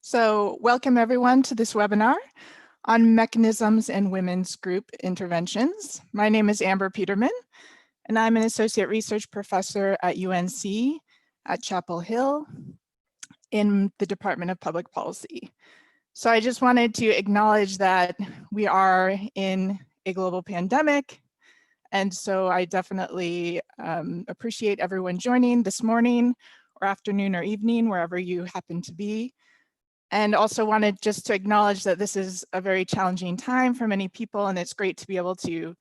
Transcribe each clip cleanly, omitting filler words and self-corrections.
So welcome everyone to this webinar on mechanisms in women's group interventions. My name is Amber Peterman, and I'm an associate research professor at UNC at Chapel Hill in the Department of Public Policy. So I just wanted to acknowledge that we are in a global pandemic. And so I definitely appreciate everyone joining this morning or afternoon or evening, wherever you happen to be. And also wanted just to acknowledge that this is a very challenging time for many people, and it's great to be able to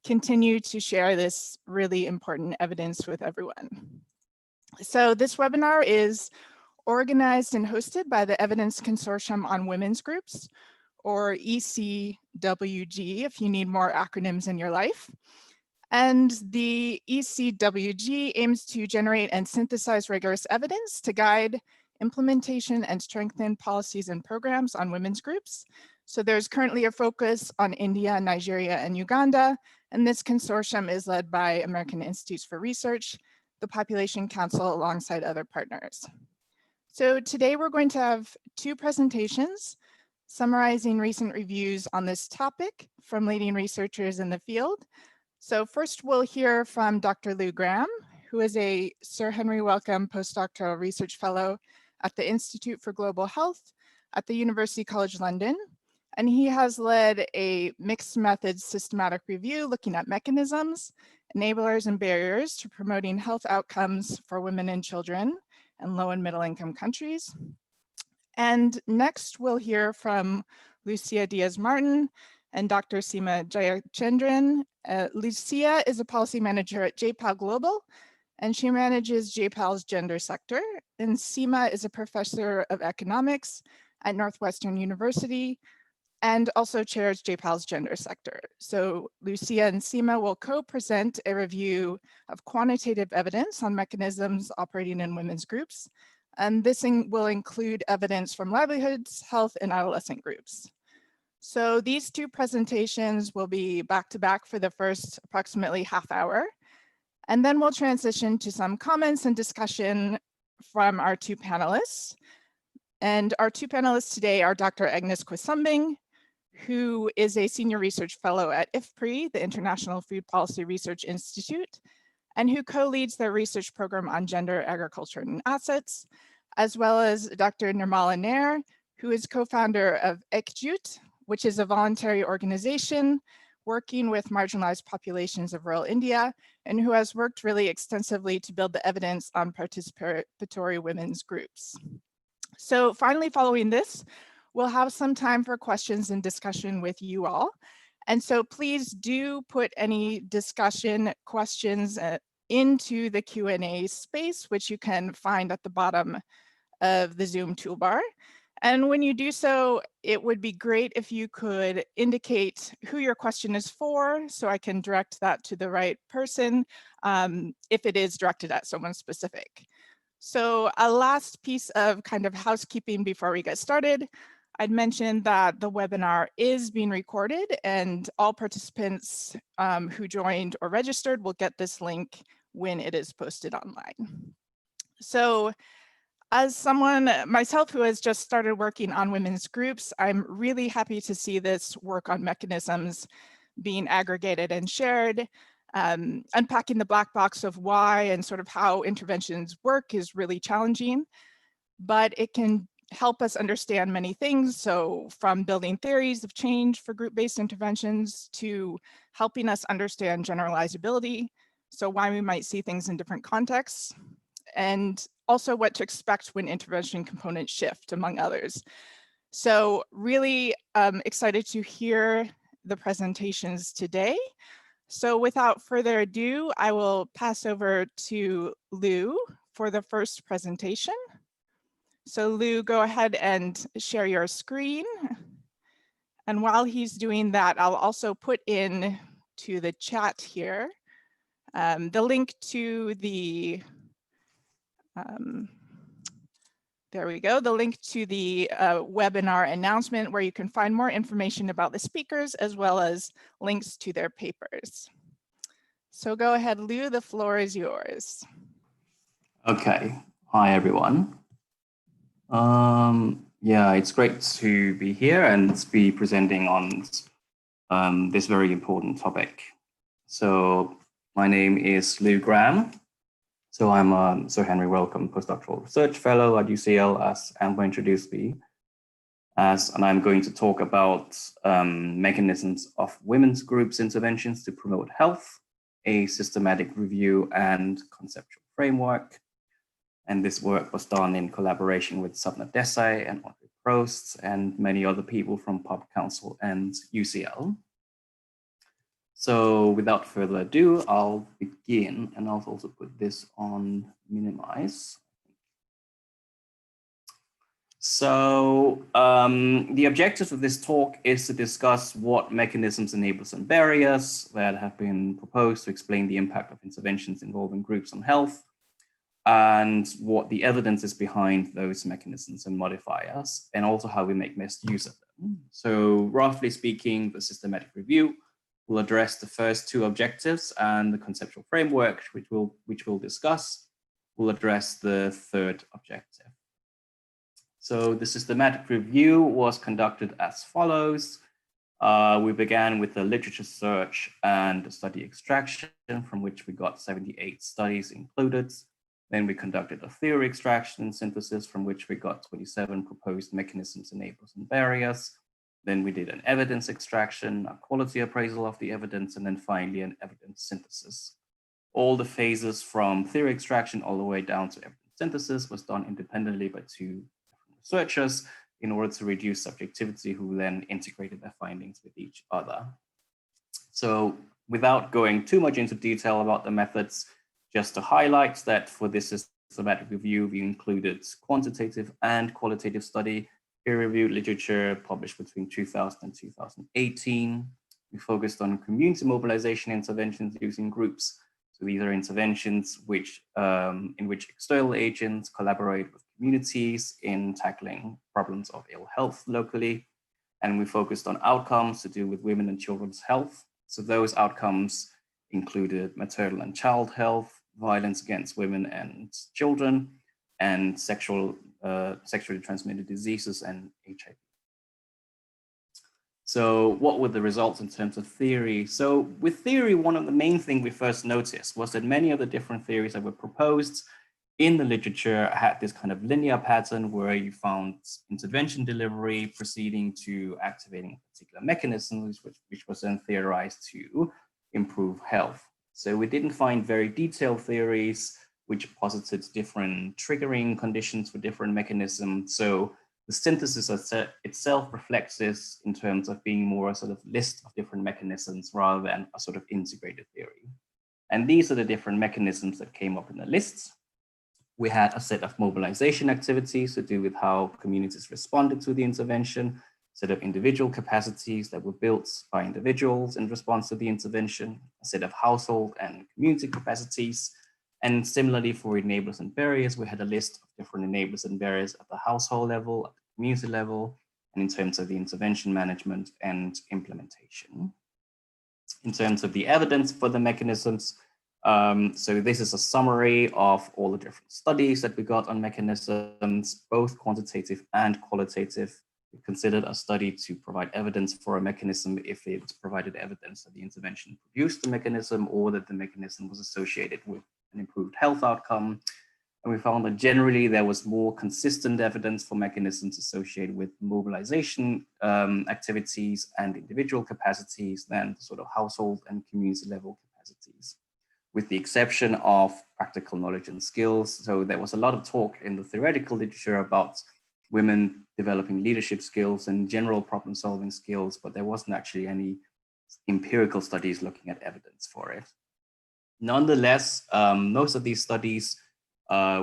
continue to share this really important evidence with everyone. So this webinar is organized and hosted by the Evidence Consortium on Women's Groups, or EKJUT, if you need more acronyms in your life. And the EKJUT aims to generate and synthesize rigorous evidence to guide implementation and strengthen policies and programs on women's groups. So there's currently a focus on India, Nigeria, and Uganda, and this consortium is led by American Institutes for Research, the Population Council, alongside other partners. So today we're going to have two presentations summarizing recent reviews on this topic from leading researchers in the field. So first we'll hear from Dr. Lou Graham, who is a Sir Henry Wellcome postdoctoral research fellow at the Institute for Global Health at the University College London. And he has led a mixed methods systematic review looking at mechanisms, enablers, and barriers to promoting health outcomes for women and children in low and middle income countries. And next we'll hear from Lucia Diaz-Martin and Dr. Seema Jayachandran. Lucia is a policy manager at JPAL Global, and she manages JPAL's gender sector. And Seema is a professor of economics at Northwestern University and also chairs JPAL's gender sector. So Lucia and Seema will co-present a review of quantitative evidence on mechanisms operating in women's groups. And this will include evidence from livelihoods, health, and adolescent groups. So these two presentations will be back-to-back for the first approximately half hour. And then we'll transition to some comments and discussion from our two panelists. And our two panelists today are Dr. Agnes Quisumbing, who is a senior research fellow at IFPRI, the International Food Policy Research Institute, and who co-leads their research program on gender, agriculture, and assets, as well as Dr. Nirmala Nair, who is co-founder of EKJUT, which is a voluntary organization working with marginalized populations of rural India, and who has worked really extensively to build the evidence on participatory women's groups. So finally, following this, we'll have some time for questions and discussion with you all. And so please do put any discussion questions into the Q&A space, which you can find at the bottom of the Zoom toolbar. And when you do so, it would be great if you could indicate who your question is for, so I can direct that to the right person if it is directed at someone specific. So a last piece of kind of housekeeping before we get started. I'd mentioned that the webinar is being recorded, and all participants who joined or registered will get this link when it is posted online. So as someone myself who has just started working on women's groups, I'm really happy to see this work on mechanisms being aggregated and shared. Unpacking the black box of why and sort of how interventions work is really challenging, but it can help us understand many things. So from building theories of change for group-based interventions to helping us understand generalizability, so why we might see things in different contexts, and also what to expect when intervention components shift, among others. So really excited to hear the presentations today. So without further ado, I will pass over to Lou for the first presentation. So Lou, go ahead and share your screen. And while he's doing that, I'll also put in to the chat here the link to the there we go, the link to the webinar announcement where you can find more information about the speakers as well as links to their papers. So go ahead, Lou, the floor is yours. Okay, hi everyone. Yeah, it's great to be here and be presenting on this very important topic. So my name is Lou Graham. So I'm a Sir Henry Wellcome postdoctoral research fellow at UCL, as Amber introduced me as, and I'm going to talk about mechanisms of women's groups interventions to promote health, a systematic review and conceptual framework. And this work was done in collaboration with Sapna Desai and Andre Prost and many other people from Pub Council and UCL. So without further ado, I'll begin, and I'll also put this on minimize. So the objective of this talk is to discuss what mechanisms, enablers, and barriers that have been proposed to explain the impact of interventions involving groups on health, and what the evidence is behind those mechanisms and modifiers, and also how we make best use of them. So roughly speaking, the systematic review will address the first two objectives, and the conceptual framework, which we'll discuss, will address the third objective. So the systematic review was conducted as follows. We began with a literature search and a study extraction, from which we got 78 studies included. Then we conducted a theory extraction and synthesis, from which we got 27 proposed mechanisms, enablers, and barriers. Then we did an evidence extraction, a quality appraisal of the evidence, and then finally an evidence synthesis. All the phases from theory extraction all the way down to evidence synthesis was done independently by two different researchers in order to reduce subjectivity, who then integrated their findings with each other. So without going too much into detail about the methods, just to highlight that for this systematic review, we included quantitative and qualitative study, peer-reviewed literature published between 2000 and 2018. We focused on community mobilization interventions using groups. So these are interventions in which external agents collaborate with communities in tackling problems of ill health locally. And we focused on outcomes to do with women and children's health. So those outcomes included maternal and child health, violence against women and children, and sexually transmitted diseases and HIV. So what were the results in terms of theory? So with theory, one of the main things we first noticed was that many of the different theories that were proposed in the literature had this kind of linear pattern where you found intervention delivery proceeding to activating a particular mechanism, which was then theorized to improve health. So we didn't find very detailed theories which posited different triggering conditions for different mechanisms. So the synthesis itself reflects this in terms of being more a sort of list of different mechanisms rather than a sort of integrated theory. And these are the different mechanisms that came up in the lists. We had a set of mobilization activities to do with how communities responded to the intervention, set of individual capacities that were built by individuals in response to the intervention, a set of household and community capacities. And similarly for enablers and barriers, we had a list of different enablers and barriers at the household level, at the community level, and in terms of the intervention management and implementation. In terms of the evidence for the mechanisms, so this is a summary of all the different studies that we got on mechanisms, both quantitative and qualitative. We considered a study to provide evidence for a mechanism if it provided evidence that the intervention produced the mechanism or that the mechanism was associated with an improved health outcome. And we found that generally there was more consistent evidence for mechanisms associated with mobilization activities and individual capacities than the sort of household and community level capacities, with the exception of practical knowledge and skills. So there was a lot of talk in the theoretical literature about women developing leadership skills and general problem solving skills, but there wasn't actually any empirical studies looking at evidence for it. Nonetheless, most of these studies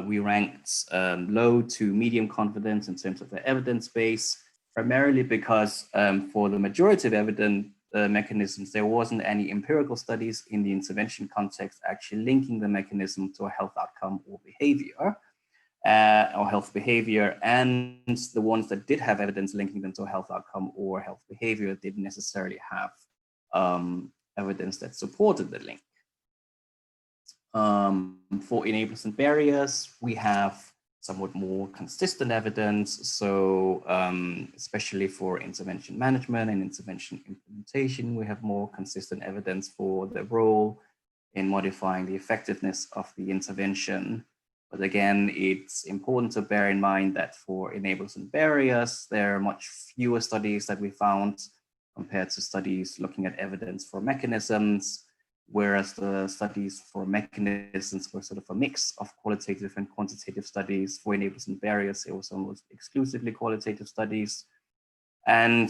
we ranked low to medium confidence in terms of the evidence base, primarily because for the majority of evidence mechanisms, there wasn't any empirical studies in the intervention context actually linking the mechanism to a health outcome or behavior. Or health behavior, and the ones that did have evidence linking them to a health outcome or health behavior didn't necessarily have evidence that supported the link. For enablers and barriers, we have somewhat more consistent evidence. So especially for intervention management and intervention implementation, we have more consistent evidence for the role in modifying the effectiveness of the intervention. But again, it's important to bear in mind that for enablers and barriers, there are much fewer studies that we found compared to studies looking at evidence for mechanisms, whereas the studies for mechanisms were sort of a mix of qualitative and quantitative studies. For enablers and barriers, it was almost exclusively qualitative studies. And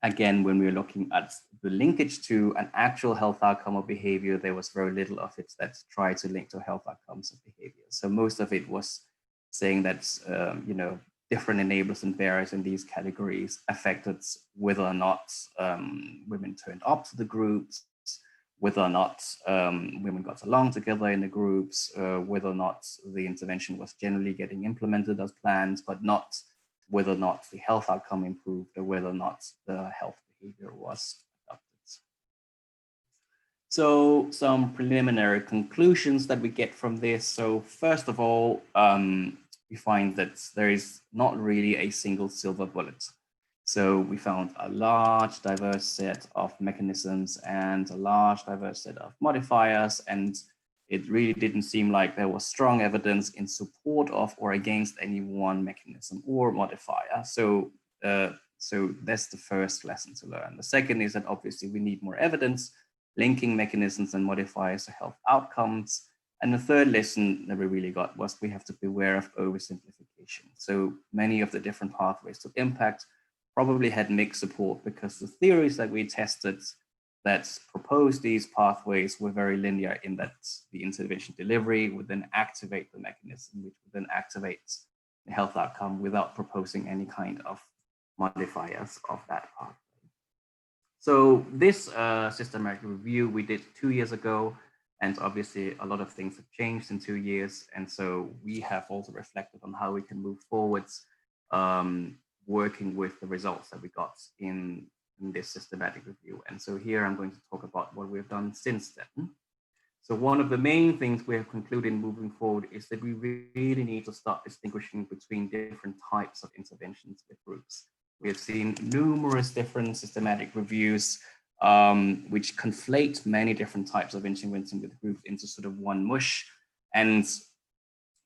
again, when we were looking at the linkage to an actual health outcome or behavior, there was very little of it that tried to link to health outcomes or behavior. So most of it was saying that, you know, different enablers and barriers in these categories affected whether or not women turned up to the groups, whether or not women got along together in the groups, whether or not the intervention was generally getting implemented as planned, but not whether or not the health outcome improved or whether or not the health behavior was adopted. So some preliminary conclusions that we get from this. So first of all, we find that there is not really a single silver bullet. So we found a large diverse set of mechanisms and a large diverse set of modifiers, and it really didn't seem like there was strong evidence in support of or against any one mechanism or modifier. So that's the first lesson to learn. The second is that obviously we need more evidence linking mechanisms and modifiers to health outcomes. And the third lesson that we really got was we have to beware of oversimplification. So many of the different pathways to impact probably had mixed support because the theories that we tested that proposed these pathways were very linear in that the intervention delivery would then activate the mechanism, which would then activate the health outcome without proposing any kind of modifiers of that pathway. So this systematic review we did 2 years ago, and obviously a lot of things have changed in 2 years. And so we have also reflected on how we can move forwards, working with the results that we got in this systematic review. And so here I'm going to talk about what we've done since then. So one of the main things we have concluded moving forward is that we really need to start distinguishing between different types of interventions with groups. We have seen numerous different systematic reviews which conflate many different types of intervention with groups into sort of one mush. And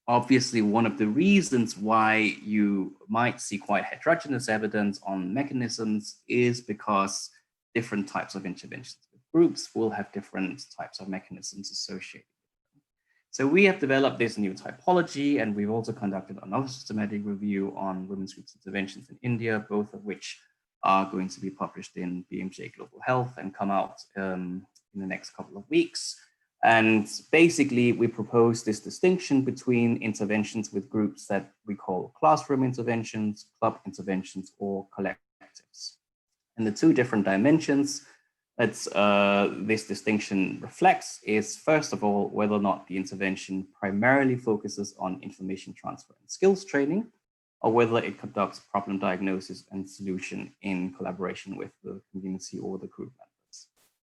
obviously, one of the reasons why you might see quite heterogeneous evidence on mechanisms is because different types of interventions with groups will have different types of mechanisms associated with them. So we have developed this new typology, and we've also conducted another systematic review on women's groups interventions in India, both of which are going to be published in BMJ Global Health and come out in the next couple of weeks. And basically, we propose this distinction between interventions with groups that we call classroom interventions, club interventions, or collectives. And the two different dimensions that this distinction reflects is, first of all, whether or not the intervention primarily focuses on information transfer and skills training, or whether it conducts problem diagnosis and solution in collaboration with the community or the group members.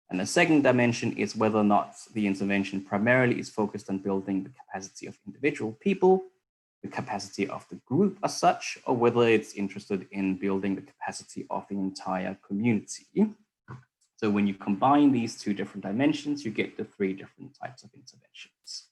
And the second dimension is whether or not the intervention primarily is focused on building the capacity of individual people, the capacity of the group as such, or whether it's interested in building the capacity of the entire community. So when you combine these two different dimensions, you get the three different types of interventions.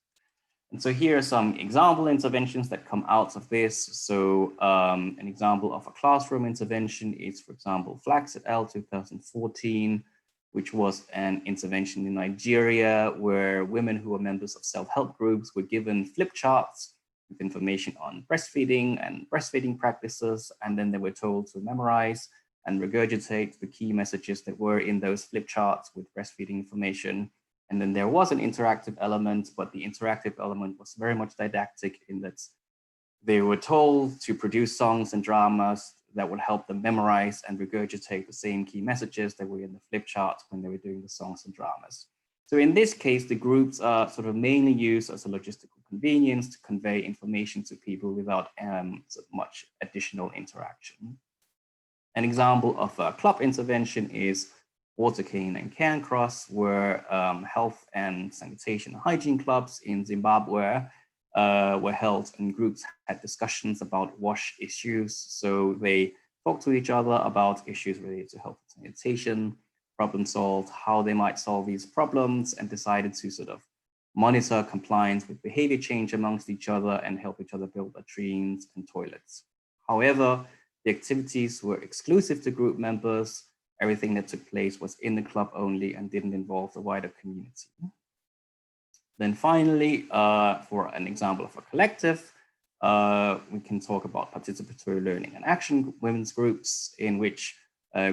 And so here are some example interventions that come out of this. So an example of a classroom intervention is, for example, Flax et al. 2014, which was an intervention in Nigeria where women who were members of self-help groups were given flip charts with information on breastfeeding and breastfeeding practices. And then they were told to memorize and regurgitate the key messages that were in those flip charts with breastfeeding information. And then there was an interactive element, but the interactive element was very much didactic in that they were told to produce songs and dramas that would help them memorize and regurgitate the same key messages that were in the flip charts when they were doing the songs and dramas. So in this case, the groups are sort of mainly used as a logistical convenience to convey information to people without so much additional interaction. An example of a club intervention is Watercane and Cairncross were health and sanitation and hygiene clubs in Zimbabwe were held and groups had discussions about WASH issues. So they talked to each other about issues related to health and sanitation, problem solved, how they might solve these problems, and decided to sort of monitor compliance with behavior change amongst each other and help each other build latrines and toilets. However, the activities were exclusive to group members. Everything that took place was in the club only and didn't involve the wider community. Then finally, for an example of a collective, we can talk about participatory learning and action women's groups, in which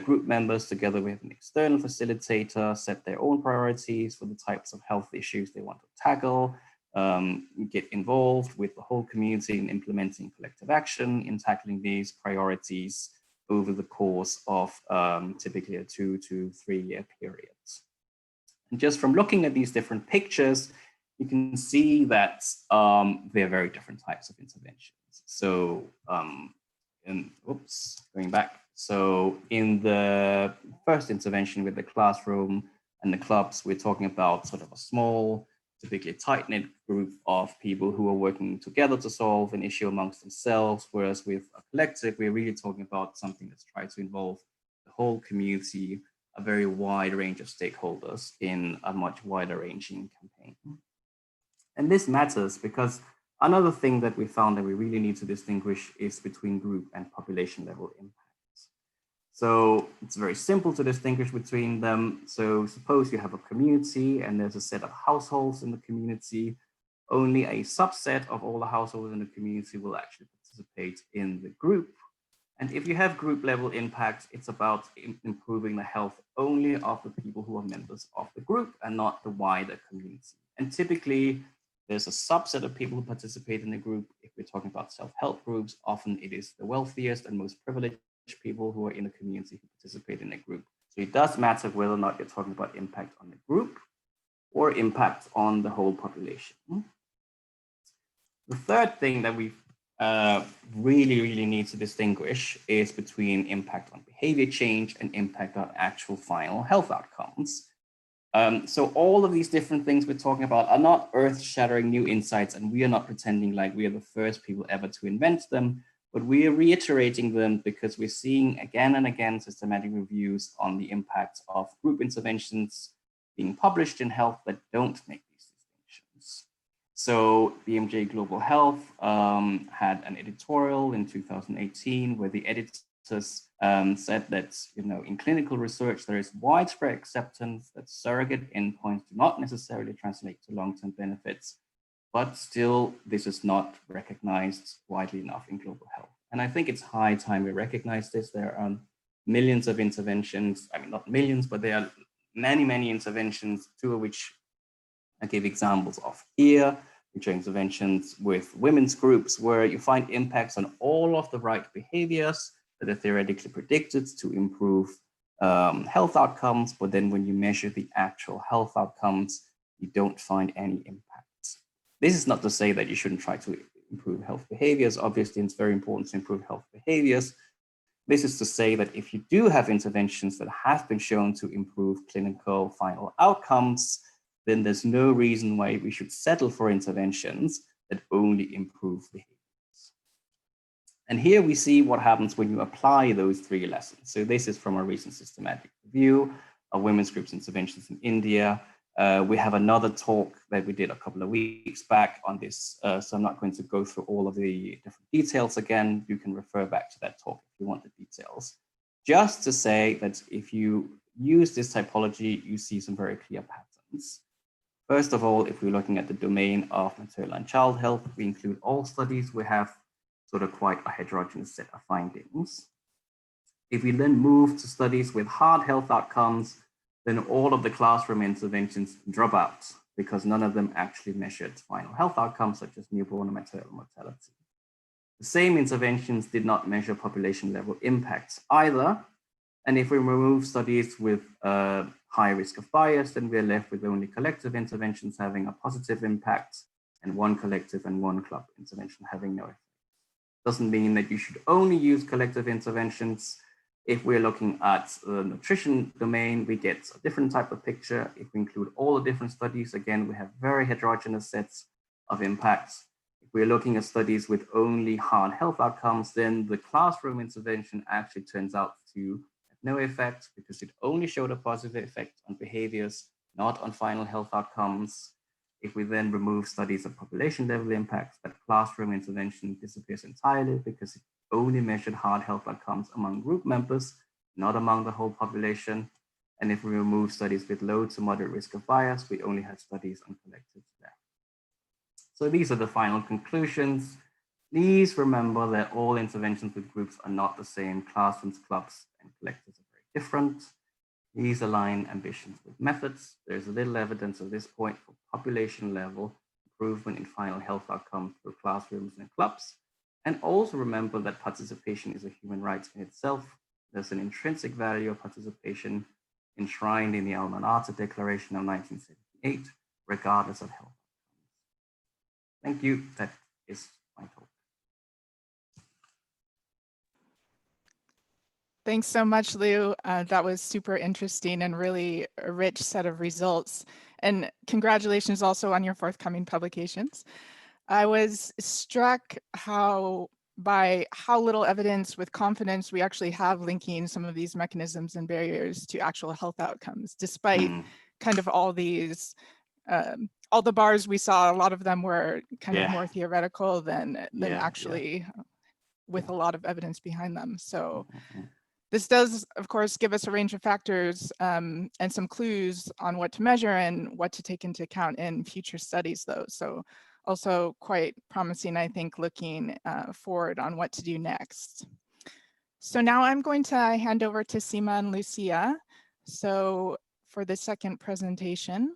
group members, together with an external facilitator, set their own priorities for the types of health issues they want to tackle, get involved with the whole community in implementing collective action in tackling these priorities over the course of typically a 2 to 3 year period. And just from looking at these different pictures, you can see that there are very different types of interventions. So, going back. So in the first intervention with the classroom and the clubs, we're talking about sort of a small, typically tight-knit group of people who are working together to solve an issue amongst themselves, whereas with a collective, we're really talking about something that's trying to involve the whole community, a very wide range of stakeholders in a much wider ranging campaign. And this matters because another thing that we found that we really need to distinguish is between group and population level impacts. So it's very simple to distinguish between them. So suppose you have a community and there's a set of households in the community. Only a subset of all the households in the community will actually participate in the group. And if you have group level impact, it's about improving the health only of the people who are members of the group and not the wider community. And typically, there's a subset of people who participate in the group. If we're talking about self-help groups, often it is the wealthiest and most privileged people who are in the community who participate in a group. So it does matter whether or not you're talking about impact on the group or impact on the whole population. The third thing that we really need to distinguish is between impact on behavior change and impact on actual final health outcomes. So all of these different things we're talking about are not earth-shattering new insights, and we are not pretending like we are the first people ever to invent them, but we are reiterating them because we're seeing again and again systematic reviews on the impact of group interventions being published in health that don't make these distinctions. So BMJ Global Health had an editorial in 2018 where the editors said that, in clinical research, there is widespread acceptance that surrogate endpoints do not necessarily translate to long-term benefits, but still this is not recognized widely enough in global health. And I think it's high time we recognize this. There are millions of interventions, I mean, not millions, but there are many interventions, two of which I gave examples of here, which are interventions with women's groups where you find impacts on all of the right behaviors that are theoretically predicted to improve health outcomes, but then when you measure the actual health outcomes, you don't find any impacts. This is not to say that you shouldn't try to improve health behaviors. Obviously, it's very important to improve health behaviors. This is to say that if you do have interventions that have been shown to improve clinical final outcomes, then there's no reason why we should settle for interventions that only improve behaviors. And here we see what happens when you apply those three lessons. So this is from a recent systematic review of women's groups interventions in India. We have another talk that we did a couple of weeks back on this. So I'm not going to go through all of the different details again. You can refer back to that talk if you want the details. Just to say that if you use this typology, you see some very clear patterns. First of all, if we're looking at the domain of maternal and child health, we include all studies. We have sort of quite a heterogeneous set of findings. If we then move to studies with hard health outcomes, then all of the classroom interventions drop out because none of them actually measured final health outcomes such as newborn and maternal mortality. The same interventions did not measure population level impacts either. And if we remove studies with high risk of bias, then we're left with only collective interventions having a positive impact and one collective and one club intervention having no effect. Doesn't mean that you should only use collective interventions. If we're looking at the nutrition domain, we get a different type of picture. If we include all the different studies, again, we have very heterogeneous sets of impacts. we're looking at studies with only hard health outcomes, then the classroom intervention actually turns out to have no effect because it only showed a positive effect on behaviors, not on final health outcomes. If we then remove studies of population level impacts, that classroom intervention disappears entirely because it only measured hard health outcomes among group members, not among the whole population. And if we remove studies with low to moderate risk of bias, we only had studies on collectives there. So these are the final conclusions. Please remember that all interventions with groups are not the same. Classrooms, clubs, and collectives are very different. These align ambitions with methods. There's little evidence at this point for population level improvement in final health outcomes through classrooms and clubs. And also remember that participation is a human right in itself. There's an intrinsic value of participation enshrined in the Alma Ata Declaration of 1978, regardless of health outcomes. Thank you. That is my talk. Thanks so much, Lou. That was super interesting and really a rich set of results. And congratulations also on your forthcoming publications. I was struck by how little evidence with confidence we actually have linking some of these mechanisms and barriers to actual health outcomes, despite kind of all these, all the bars we saw, a lot of them were kind of more theoretical than actually with a lot of evidence behind them. So this does, of course, give us a range of factors and some clues on what to measure and what to take into account in future studies, though. So also quite promising, I think, looking forward on what to do next. So now I'm going to hand over to Seema and Lucia. So for the second presentation.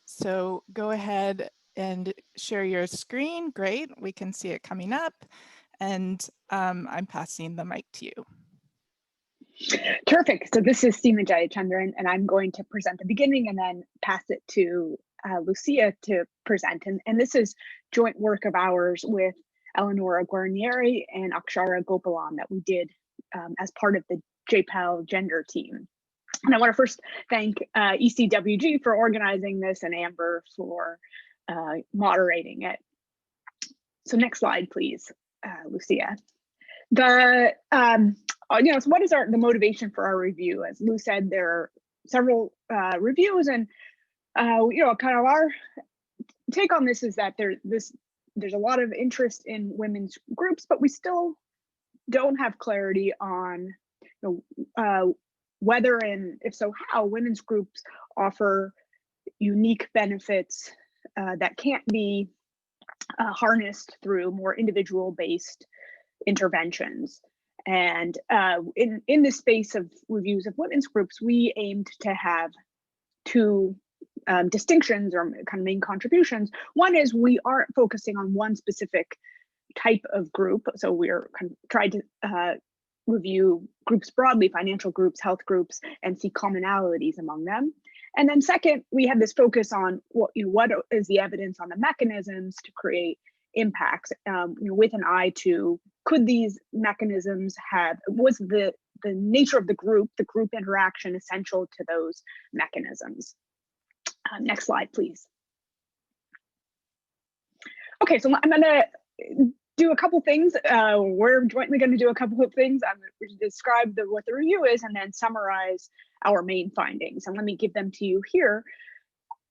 So go ahead and share your screen. Great, we can see it coming up. And I'm passing the mic to you. Terrific. So this is Seema Jayachandran, and I'm going to present the beginning and then pass it to Lucia to present. And this is joint work of ours with Eleonora Guarnieri and Akshara Gopalan that we did as part of the JPAL gender team. And I want to first thank ECWG for organizing this and Amber for moderating it. So next slide, please, Lucia. So what is the motivation for our review? As Lou said, there are several reviews, and kind of our take on this is that there's a lot of interest in women's groups, but we still don't have clarity on whether and if so how women's groups offer unique benefits that can't be harnessed through more individual-based interventions. And in the space of reviews of women's groups, we aimed to have two distinctions or kind of main contributions. One is we aren't focusing on one specific type of group. So we're kind of trying to review groups broadly, financial groups, health groups, and see commonalities among them. And then second, we have this focus on what is the evidence on the mechanisms to create impacts with an eye to could these mechanisms was the nature of the group interaction essential to those mechanisms. Next slide, please. Okay, so I'm going to do a couple things. We're jointly going to do a couple of things. I'm going to describe what the review is and then summarize our main findings. And let me give them to you here.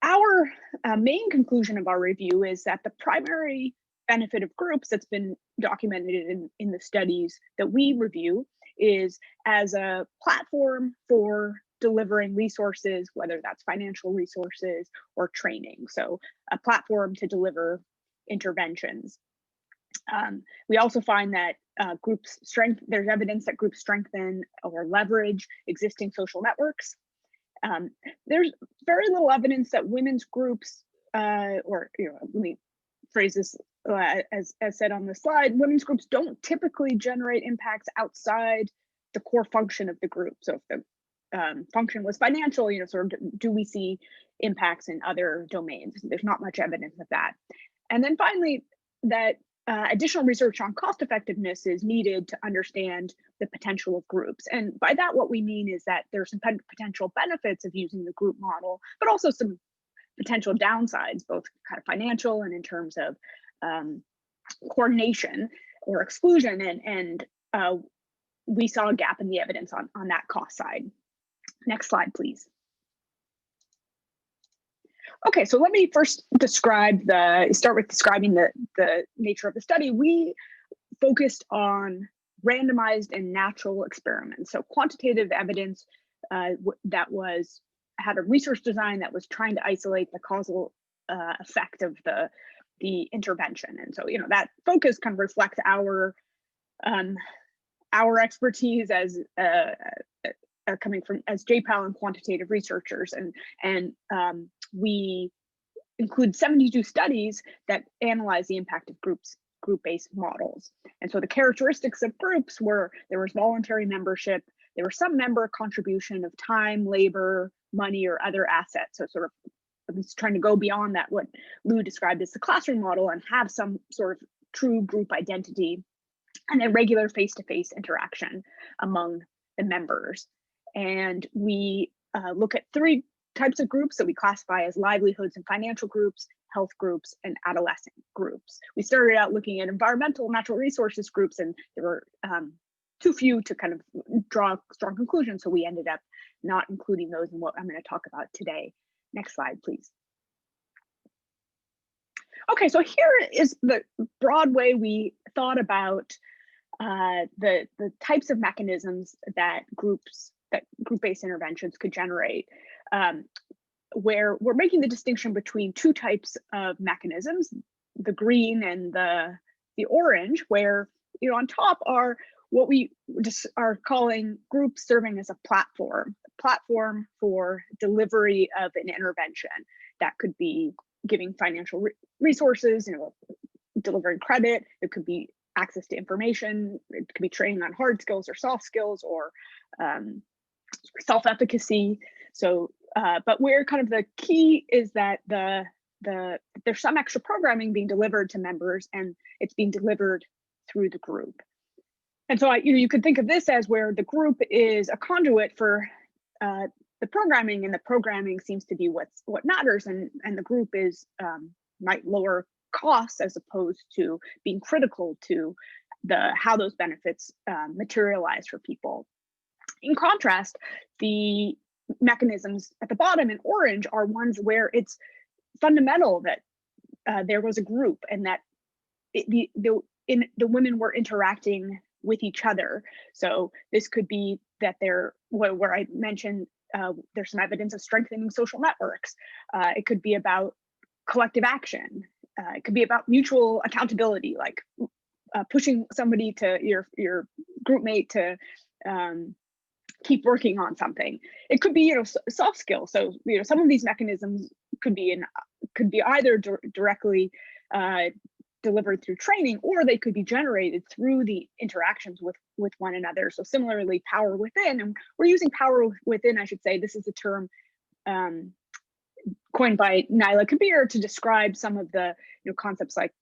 Our main conclusion of our review is that the primary benefit of groups that's been documented in the studies that we review is as a platform for delivering resources, whether that's financial resources or training. So a platform to deliver interventions. We also find that there's evidence that groups strengthen or leverage existing social networks. There's very little evidence that women's groups, let me phrase this as said on the slide, women's groups don't typically generate impacts outside the core function of the group. So if the function was financial, sort of do we see impacts in other domains? There's not much evidence of that. And then finally, that additional research on cost effectiveness is needed to understand the potential of groups. And by that, what we mean is that there's some potential benefits of using the group model, but also some potential downsides, both kind of financial and in terms of coordination or exclusion, and we saw a gap in the evidence on that cost side. Next slide, please. Okay, so let me first start with describing the nature of the study. We focused on randomized and natural experiments, so quantitative evidence that had a research design that was trying to isolate the causal effect of the intervention. And so, that focus kind of reflects our expertise as coming from as JPAL and quantitative researchers, and we include 72 studies that analyze the impact of group-based models. And so the characteristics of groups were there was voluntary membership, there was some member contribution of time, labor, money, or other assets. So sort of I was trying to go beyond that, what Lou described as the classroom model, and have some sort of true group identity and a regular face-to-face interaction among the members. And we look at 3 types of groups that we classify as livelihoods and financial groups, health groups, and adolescent groups. We started out looking at environmental natural resources groups, and there were too few to kind of draw strong conclusions, so we ended up not including those in what I'm going to talk about today. Next slide, please. Okay, so here is the broad way we thought about the types of mechanisms that group-based interventions could generate, where we're making the distinction between 2 types of mechanisms, the green and the orange, where on top are what we just are calling groups serving as a platform for delivery of an intervention. That could be giving financial resources, delivering credit. It could be access to information. It could be training on hard skills or soft skills, or self-efficacy. So, but where kind of the key is that there's some extra programming being delivered to members, and it's being delivered through the group. And so, you could think of this as where the group is a conduit for the programming, and the programming seems to be what matters, and the group is might lower costs as opposed to being critical to how those benefits materialize for people. In contrast, the mechanisms at the bottom in orange are ones where it's fundamental that there was a group, and that the women were interacting with each other. So this could be that where I mentioned there's some evidence of strengthening social networks. It could be about collective action. It could be about mutual accountability, like pushing somebody to your group mate to keep working on something. It could be soft skills. So some of these mechanisms could be either directly delivered through training, or they could be generated through the interactions with one another. So similarly, power within, and we're using power within, I should say. This is a term coined by Nair Kabir to describe some of the concepts like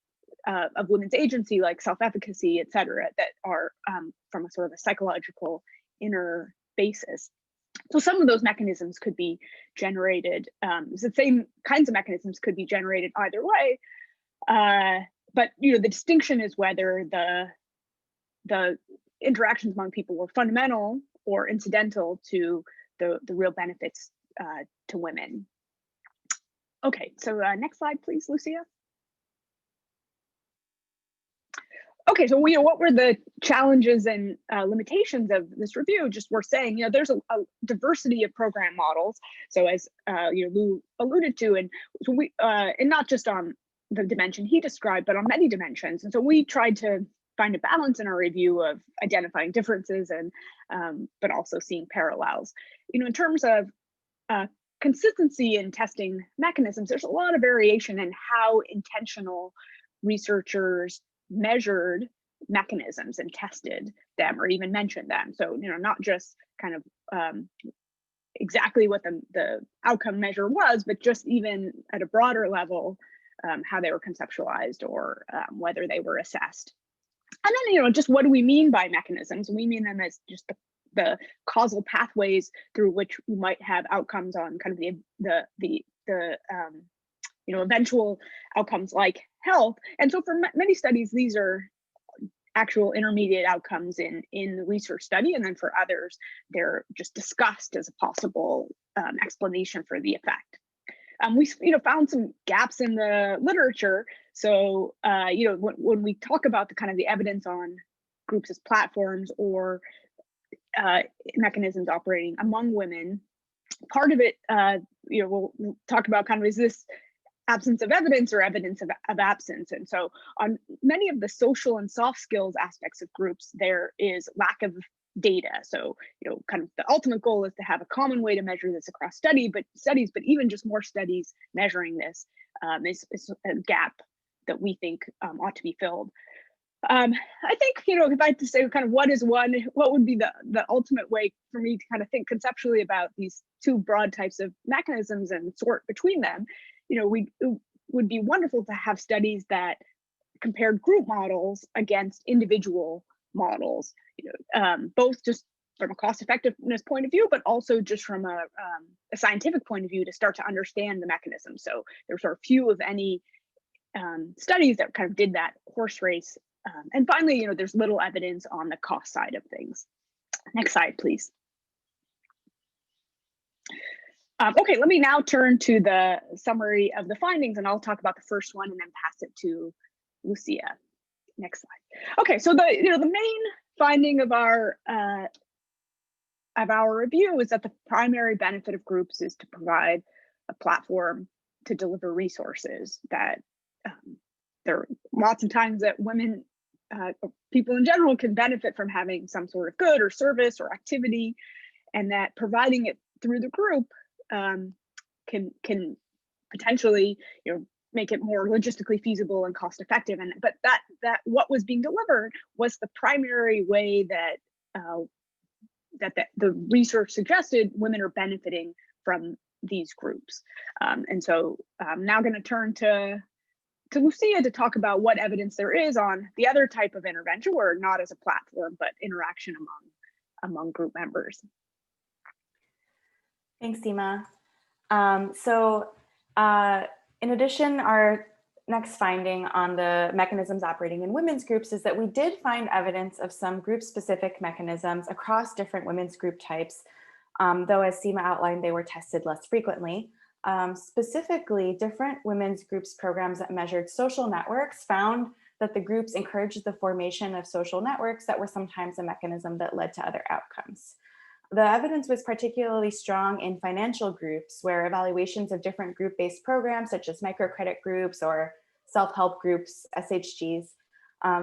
of women's agency, like self-efficacy, et cetera, that are from a sort of a psychological inner basis. So some of those mechanisms could be generated, the same kinds of mechanisms could be generated either way. But the distinction is whether the interactions among people were fundamental or incidental to the real benefits to women. Okay, so next slide, please, Lucia. Okay, so what were the challenges and limitations of this review? Just we're saying, there's a diversity of program models. So as Lou alluded to, and so and not just on the dimension he described, but on many dimensions. And so we tried to find a balance in our review of identifying differences and but also seeing parallels. In terms of consistency in testing mechanisms, there's a lot of variation in how intentional researchers measured mechanisms and tested them or even mentioned them. So, not just kind of exactly what the outcome measure was, but just even at a broader level, how they were conceptualized or whether they were assessed. And then, just what do we mean by mechanisms? We mean them as just the causal pathways through which we might have outcomes on kind of the eventual outcomes like health. And so for many studies, these are actual intermediate outcomes in the research study, and then for others, they're just discussed as a possible explanation for the effect. We found some gaps in the literature. So when we talk about the kind of the evidence on groups as platforms or mechanisms operating among women, part of it, we'll talk about kind of, is this absence of evidence or evidence of absence? And so on many of the social and soft skills aspects of groups, there is lack of data. So, kind of the ultimate goal is to have a common way to measure this across studies, but even just more studies measuring this is a gap that we think ought to be filled. I think, if I had to say kind of what would be the ultimate way for me to kind of think conceptually about these two broad types of mechanisms and sort between them, it would be wonderful to have studies that compared group models against individual models, both just from a cost effectiveness point of view, but also just from a scientific point of view to start to understand the mechanism. So there's sort of few of any studies that kind of did that horse race. And finally, there's little evidence on the cost side of things. Next slide, please. Okay, let me now turn to the summary of the findings, and I'll talk about the first one and then pass it to Lucia. Next slide. Okay, so the main finding of our review is that the primary benefit of groups is to provide a platform to deliver resources. That there are lots of times that women, people in general, can benefit from having some sort of good or service or activity, and that providing it through the group can potentially make it more logistically feasible and cost effective. But that what was being delivered was the primary way that the research suggested women are benefiting from these groups. And so I'm now going to turn to Lucia to talk about what evidence there is on the other type of intervention, where not as a platform, but interaction among group members. Thanks, Seema. In addition, our next finding on the mechanisms operating in women's groups is that we did find evidence of some group-specific mechanisms across different women's group types, though as Seema outlined, they were tested less frequently. Specifically, different women's groups programs that measured social networks found that the groups encouraged the formation of social networks that were sometimes a mechanism that led to other outcomes. The evidence was particularly strong in financial groups, where evaluations of different group-based programs such as microcredit groups or self-help groups, SHGs,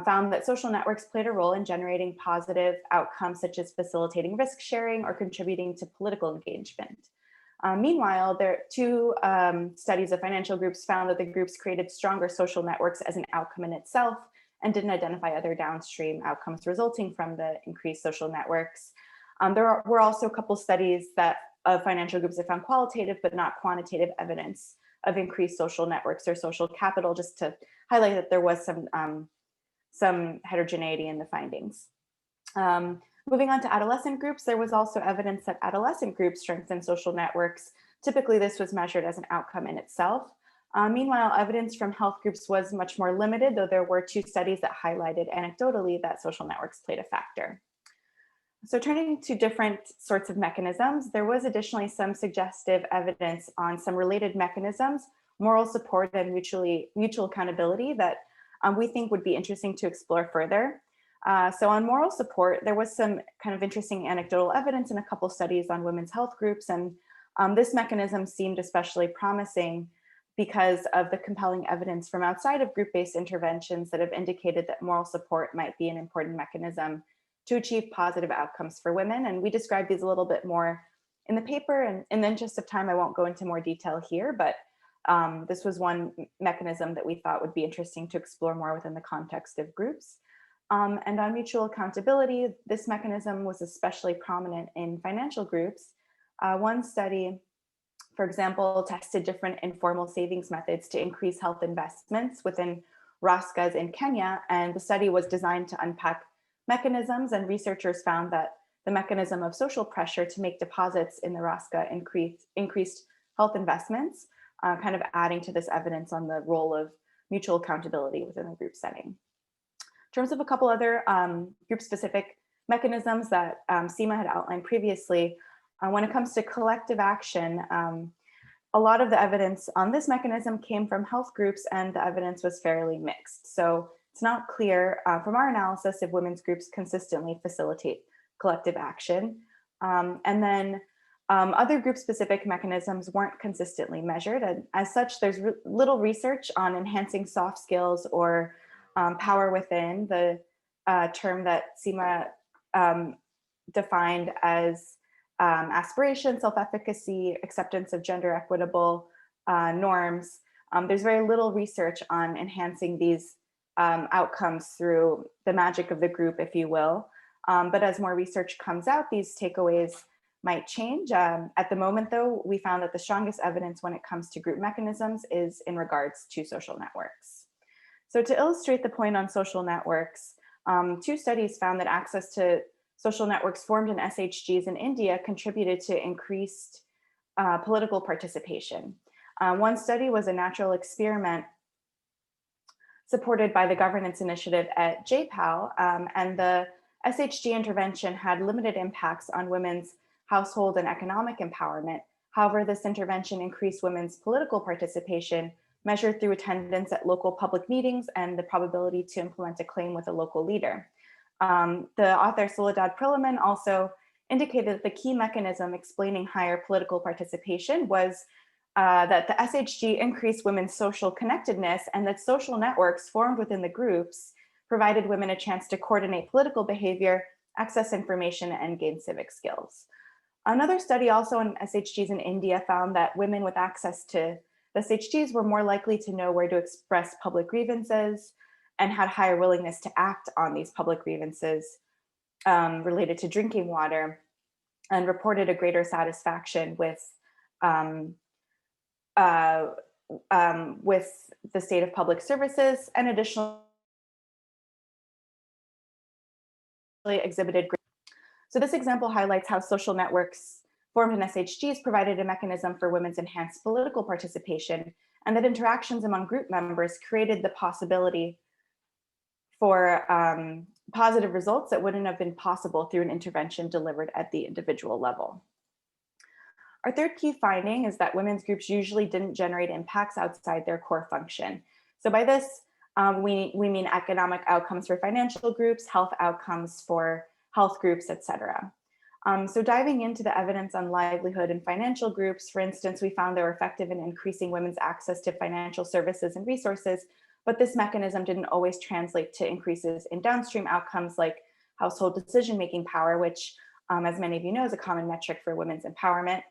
found that social networks played a role in generating positive outcomes such as facilitating risk sharing or contributing to political engagement. Meanwhile, two studies of financial groups found that the groups created stronger social networks as an outcome in itself and didn't identify other downstream outcomes resulting from the increased social networks. There were also a couple studies of financial groups that found qualitative but not quantitative evidence of increased social networks or social capital, just to highlight that there was some heterogeneity in the findings. Moving on to adolescent groups, there was also evidence that adolescent groups strengthen social networks. Typically, this was measured as an outcome in itself. Meanwhile, evidence from health groups was much more limited, though there were two studies that highlighted anecdotally that social networks played a factor. So turning to different sorts of mechanisms, there was additionally some suggestive evidence on some related mechanisms, moral support and mutual accountability that we think would be interesting to explore further. So on moral support, there was some kind of interesting anecdotal evidence in a couple studies on women's health groups. And this mechanism seemed especially promising because of the compelling evidence from outside of group-based interventions that have indicated that moral support might be an important mechanism to achieve positive outcomes for women. And we described these a little bit more in the paper, and in the interest of time, I won't go into more detail here, but this was one mechanism that we thought would be interesting to explore more within the context of groups. And on mutual accountability, this mechanism was especially prominent in financial groups. One study, for example, tested different informal savings methods to increase health investments within RASCAs in Kenya, and the study was designed to unpack mechanisms, and researchers found that the mechanism of social pressure to make deposits in the RASCA increased health investments. kind of adding to this evidence on the role of mutual accountability within the group setting. In terms of a couple other group-specific mechanisms that Seema had outlined previously, when it comes to collective action, a lot of the evidence on this mechanism came from health groups, and the evidence was fairly mixed. So it's not clear from our analysis if women's groups consistently facilitate collective action. And then other group-specific mechanisms weren't consistently measured. And as such, there's little research on enhancing soft skills or power within, the term that Seema defined as aspiration, self-efficacy, acceptance of gender equitable norms. There's very little research on enhancing these outcomes through the magic of the group, if you will. But as more research comes out, these takeaways might change. At the moment, though, we found that the strongest evidence when it comes to group mechanisms is in regards to social networks. So to illustrate the point on social networks, 2 studies found that access to social networks formed in SHGs in India contributed to increased political participation. One study was a natural experiment supported by the governance initiative at JPAL, and the SHG intervention had limited impacts on women's household and economic empowerment. However, this intervention increased women's political participation, measured through attendance at local public meetings and the probability to implement a claim with a local leader. The author Soledad Peterman also indicated that the key mechanism explaining higher political participation was that the SHG increased women's social connectedness, and that social networks formed within the groups provided women a chance to coordinate political behavior, access information, and gain civic skills. Another study also on SHGs in India found that women with access to the SHGs were more likely to know where to express public grievances and had higher willingness to act on these public grievances related to drinking water, and reported a greater satisfaction with the state of public services, and additionally exhibited. So this example highlights how social networks formed in SHGs provided a mechanism for women's enhanced political participation, and that interactions among group members created the possibility for positive results that wouldn't have been possible through an intervention delivered at the individual level. Our third key finding is that women's groups usually didn't generate impacts outside their core function. So by this, we mean economic outcomes for financial groups, health outcomes for health groups, etc. So diving into the evidence on livelihood and financial groups, for instance, we found they were effective in increasing women's access to financial services and resources, but this mechanism didn't always translate to increases in downstream outcomes like household decision-making power, which, as many of you know, is a common metric for women's empowerment.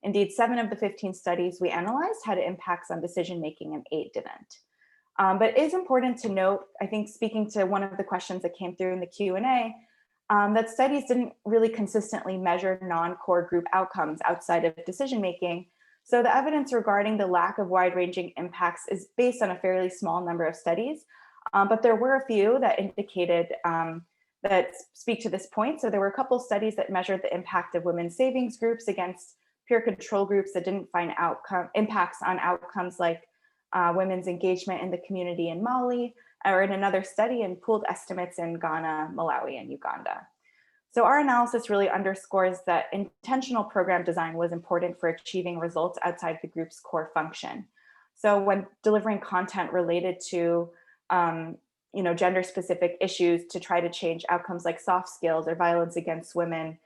Indeed, 7 of the 15 studies we analyzed had impacts on decision-making and 8 didn't. But it is important to note, I think speaking to one of the questions that came through in the Q&A, that studies didn't really consistently measure non-core group outcomes outside of decision-making. So the evidence regarding the lack of wide-ranging impacts is based on a fairly small number of studies, but there were a few that indicated that speak to this point. So there were a couple studies that measured the impact of women's savings groups against peer control groups that didn't find impacts on outcomes like women's engagement in the community in Mali, or in another study in pooled estimates in Ghana, Malawi, and Uganda. So our analysis really underscores that intentional program design was important for achieving results outside the group's core function. So when delivering content related to gender-specific issues to try to change outcomes like soft skills or violence against women,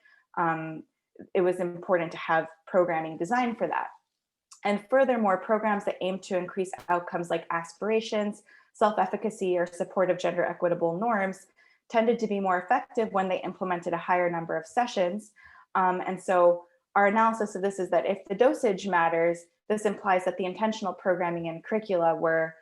it was important to have programming designed for that. And furthermore, programs that aim to increase outcomes like aspirations, self-efficacy, or support of gender equitable norms tended to be more effective when they implemented a higher number of sessions. And so our analysis of this is that if the dosage matters, this implies that the intentional programming and curricula were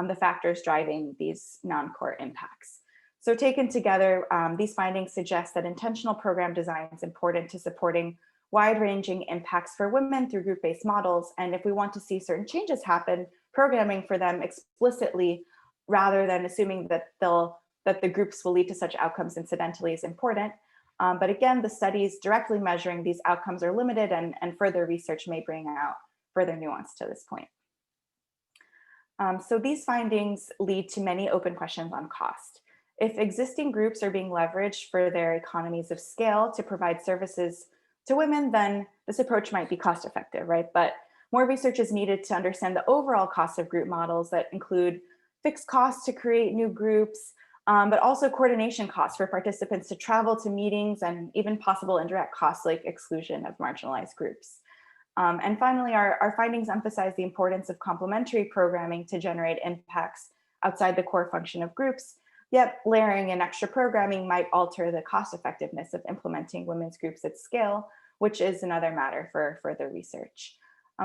the factors driving these non-core impacts. So taken together, these findings suggest that intentional program design is important to supporting wide-ranging impacts for women through group-based models. And if we want to see certain changes happen, programming for them explicitly rather than assuming that the groups will lead to such outcomes incidentally is important. But again, the studies directly measuring these outcomes are limited, and further research may bring out further nuance to this point. So these findings lead to many open questions on cost. If existing groups are being leveraged for their economies of scale to provide services to women, then this approach might be cost effective, right? But more research is needed to understand the overall cost of group models that include fixed costs to create new groups, but also coordination costs for participants to travel to meetings and even possible indirect costs like exclusion of marginalized groups. And finally, our findings emphasize the importance of complementary programming to generate impacts outside the core function of groups, yet layering in extra programming might alter the cost effectiveness of implementing women's groups at scale, which is another matter for further research.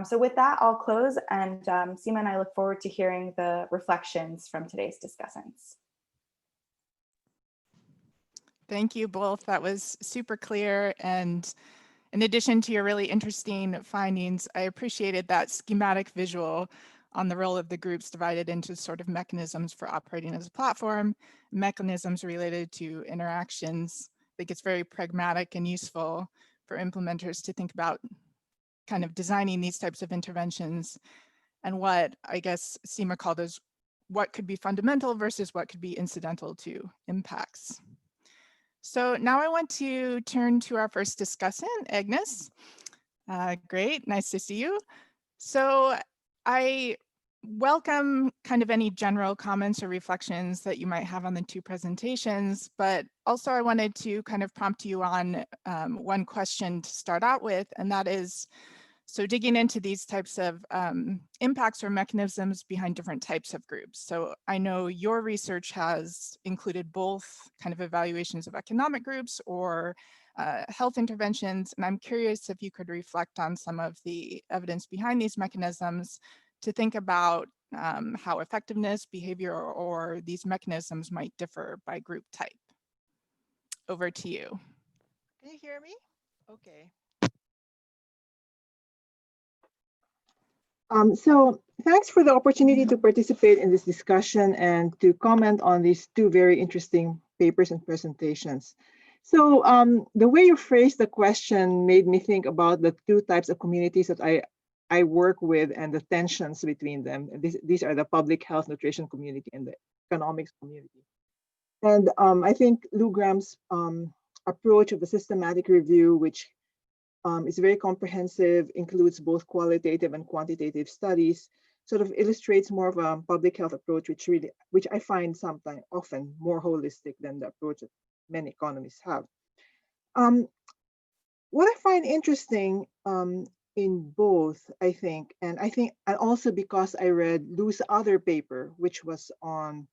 So with that, I'll close, and Seema and I look forward to hearing the reflections from today's discussants. Thank you both. That was super clear. And in addition to your really interesting findings, I appreciated that schematic visual on the role of the groups divided into sort of mechanisms for operating as a platform, mechanisms related to interactions. I think it's very pragmatic and useful for implementers to think about kind of designing these types of interventions and what I guess Seema called as what could be fundamental versus what could be incidental to impacts. So now I want to turn to our first discussant, Agnes. Great, nice to see you. So I welcome kind of any general comments or reflections that you might have on the two presentations, but also I wanted to kind of prompt you on one question to start out with, and that is, so digging into these types of impacts or mechanisms behind different types of groups. So I know your research has included both kind of evaluations of economic groups or health interventions, and I'm curious if you could reflect on some of the evidence behind these mechanisms to think about how effectiveness, behavior, or these mechanisms might differ by group type. Over to you. Can you hear me? Okay. So thanks for the opportunity to participate in this discussion and to comment on these two very interesting papers and presentations. So the way you phrased the question made me think about the two types of communities that I work with and the tensions between them. These are the public health nutrition community and the economics community. And I think Lou Graham's approach of the systematic review, which is very comprehensive, includes both qualitative and quantitative studies, sort of illustrates more of a public health approach, which I find sometimes often more holistic than the approach that many economists have. What I find interesting in both, and also because I read Lou's other paper, which was on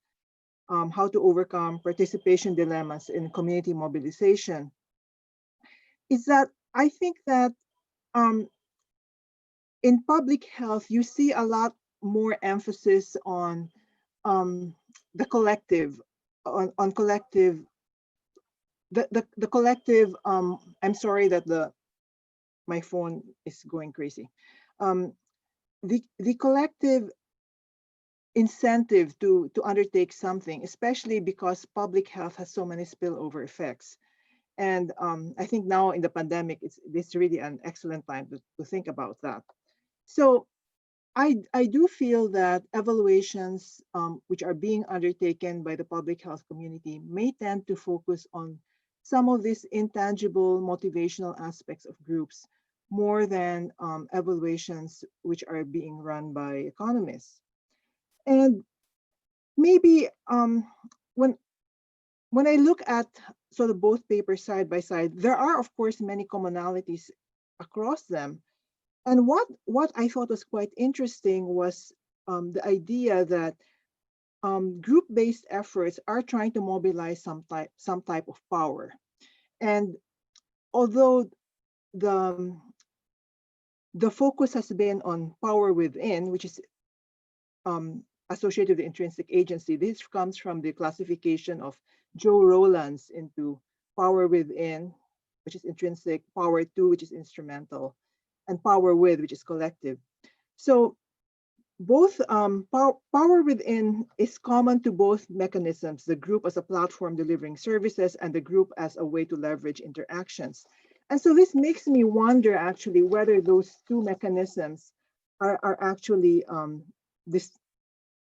how to overcome participation dilemmas in community mobilization, is that I think that in public health, you see a lot more emphasis on the collective, on collective, the collective, I'm sorry that my phone is going crazy. The collective incentive to undertake something, especially because public health has so many spillover effects. And I think now in the pandemic, it's really an excellent time to think about that. So I do feel that evaluations which are being undertaken by the public health community may tend to focus on some of these intangible motivational aspects of groups more than evaluations which are being run by economists. And maybe when I look at sort of both papers side by side, there are of course many commonalities across them. And what I thought was quite interesting was the idea that group-based efforts are trying to mobilize some type of power. And although the focus has been on power within, which is associated with intrinsic agency, this comes from the classification of Joe Rowlands into power within, which is intrinsic, power to, which is instrumental, and power with, which is collective. So both power within is common to both mechanisms, the group as a platform delivering services and the group as a way to leverage interactions. And so this makes me wonder actually whether those two mechanisms are actually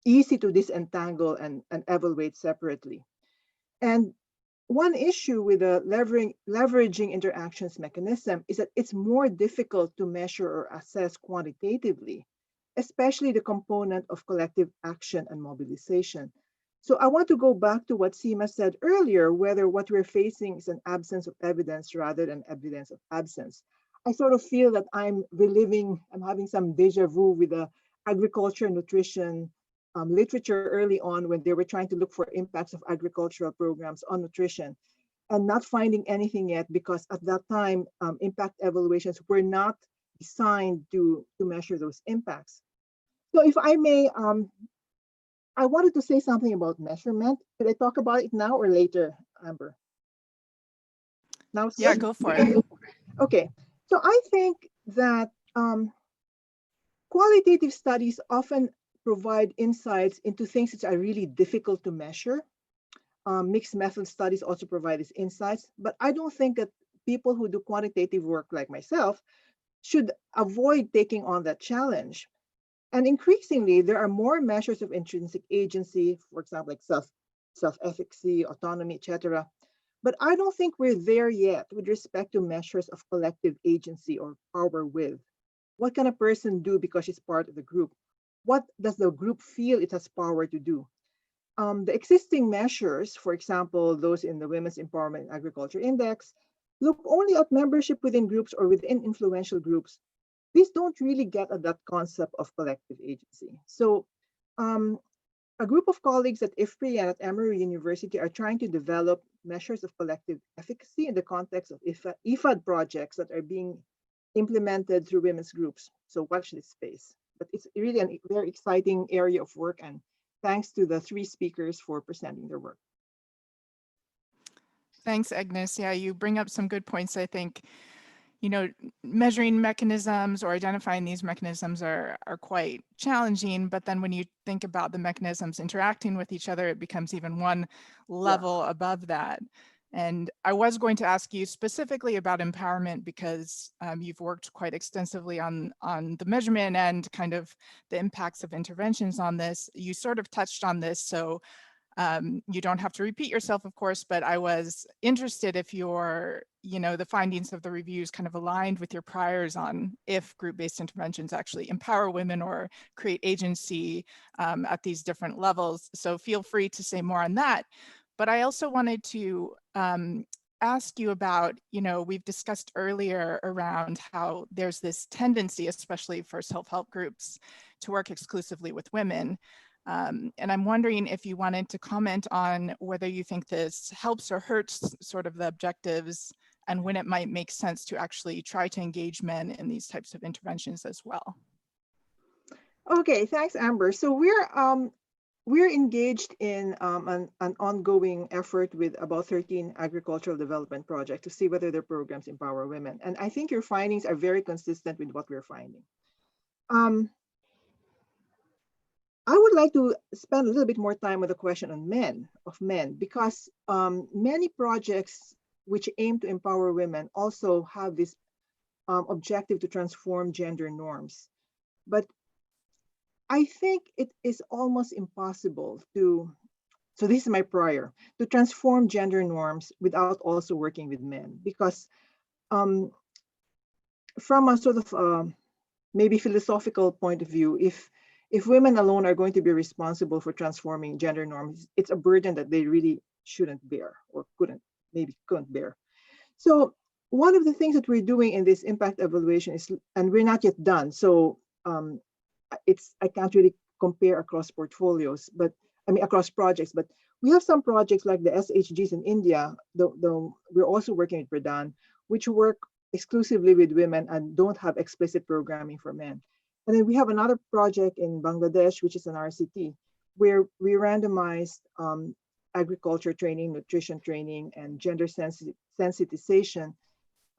easy to disentangle and evaluate separately. And one issue with the leveraging interactions mechanism is that it's more difficult to measure or assess quantitatively, especially the component of collective action and mobilization. So I want to go back to what Seema said earlier, whether what we're facing is an absence of evidence rather than evidence of absence. I sort of feel that I'm having some deja vu with the agriculture, nutrition, literature early on when they were trying to look for impacts of agricultural programs on nutrition and not finding anything yet because at that time, impact evaluations were not designed to measure those impacts. So if I may, I wanted to say something about measurement. Should I talk about it now or later, Amber? Now, Yeah, go for it. Okay, so I think that qualitative studies often provide insights into things that are really difficult to measure. Mixed method studies also provide these insights, but I don't think that people who do quantitative work like myself should avoid taking on that challenge. And increasingly, there are more measures of intrinsic agency, for example, like self-efficacy, autonomy, etc. But I don't think we're there yet with respect to measures of collective agency or power with. What can a person do because she's part of the group? What does the group feel it has power to do? The existing measures, for example, those in the Women's Empowerment in Agriculture Index, look only at membership within groups or within influential groups. These don't really get at that concept of collective agency. So a group of colleagues at IFPRI and at Emory University are trying to develop measures of collective efficacy in the context of IFAD projects that are being implemented through women's groups. So watch this space. But it's really a very exciting area of work, and thanks to the three speakers for presenting their work. Thanks, Agnes. Yeah, you bring up some good points. I think, you know, measuring mechanisms or identifying these mechanisms are quite challenging, but then when you think about the mechanisms interacting with each other, it becomes even one level above that. And I was going to ask you specifically about empowerment because you've worked quite extensively on the measurement and kind of the impacts of interventions on this. You sort of touched on this, so you don't have to repeat yourself, of course, but I was interested if your, you know, the findings of the reviews kind of aligned with your priors on if group-based interventions actually empower women or create agency at these different levels. So feel free to say more on that. But I also wanted to ask you about, you know, we've discussed earlier around how there's this tendency, especially for self-help groups, to work exclusively with women. And I'm wondering if you wanted to comment on whether you think this helps or hurts sort of the objectives and when it might make sense to actually try to engage men in these types of interventions as well. Okay, thanks, Amber. So we're engaged in an ongoing effort with about 13 agricultural development projects to see whether their programs empower women. And I think your findings are very consistent with what we're finding. I would like to spend a little bit more time with the question on men, because many projects which aim to empower women also have this objective to transform gender norms. But I think it is almost impossible to, so this is my prior, to transform gender norms without also working with men, because from a sort of maybe philosophical point of view, if women alone are going to be responsible for transforming gender norms, it's a burden that they really shouldn't bear or maybe couldn't bear. So one of the things that we're doing in this impact evaluation is, and we're not yet done, so I can't really compare across portfolios, but I mean across projects, but we have some projects like the SHGs in India, we're also working with Pradhan, which work exclusively with women and don't have explicit programming for men. And then we have another project in Bangladesh, which is an RCT, where we randomized agriculture training, nutrition training, and gender sensitization,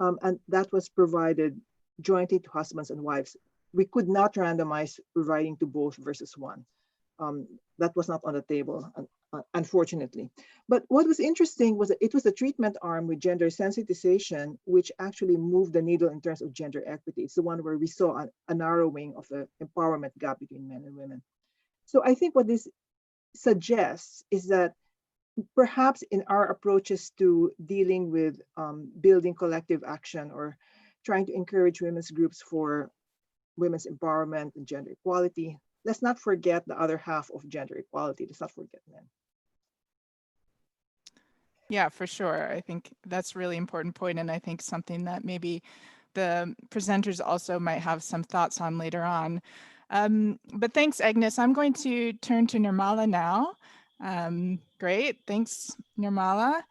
and that was provided jointly to husbands and wives. We could not randomize providing to both versus one. That was not on the table, unfortunately. But what was interesting was that it was a treatment arm with gender sensitization, which actually moved the needle in terms of gender equity. It's the one where we saw a narrowing of the empowerment gap between men and women. So I think what this suggests is that perhaps in our approaches to dealing with building collective action or trying to encourage women's groups for women's empowerment and gender equality, let's not forget the other half of gender equality. Let's not forget men. Yeah, for sure. I think that's a really important point, and I think something that maybe the presenters also might have some thoughts on later on. But thanks, Agnes. I'm going to turn to Nirmala now. Great, thanks, Nirmala.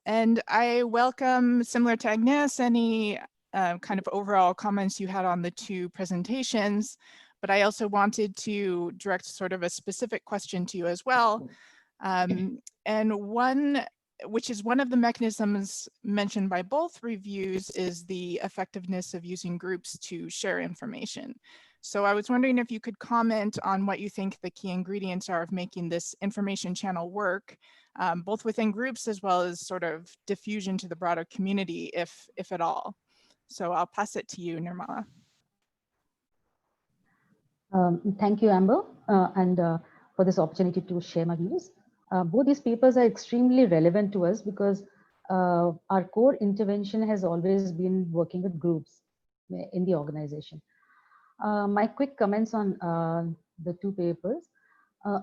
And I welcome, similar to Agnes, any kind of overall comments you had on the two presentations, but I also wanted to direct sort of a specific question to you as well. And one, which is one of the mechanisms mentioned by both reviews, is the effectiveness of using groups to share information. So I was wondering if you could comment on what you think the key ingredients are of making this information channel work, both within groups as well as sort of diffusion to the broader community, if at all. So I'll pass it to you, Nirmala. Thank you, Amber, and for this opportunity to share my views. Both these papers are extremely relevant to us because our core intervention has always been working with groups in the organization. My quick comments on the two papers.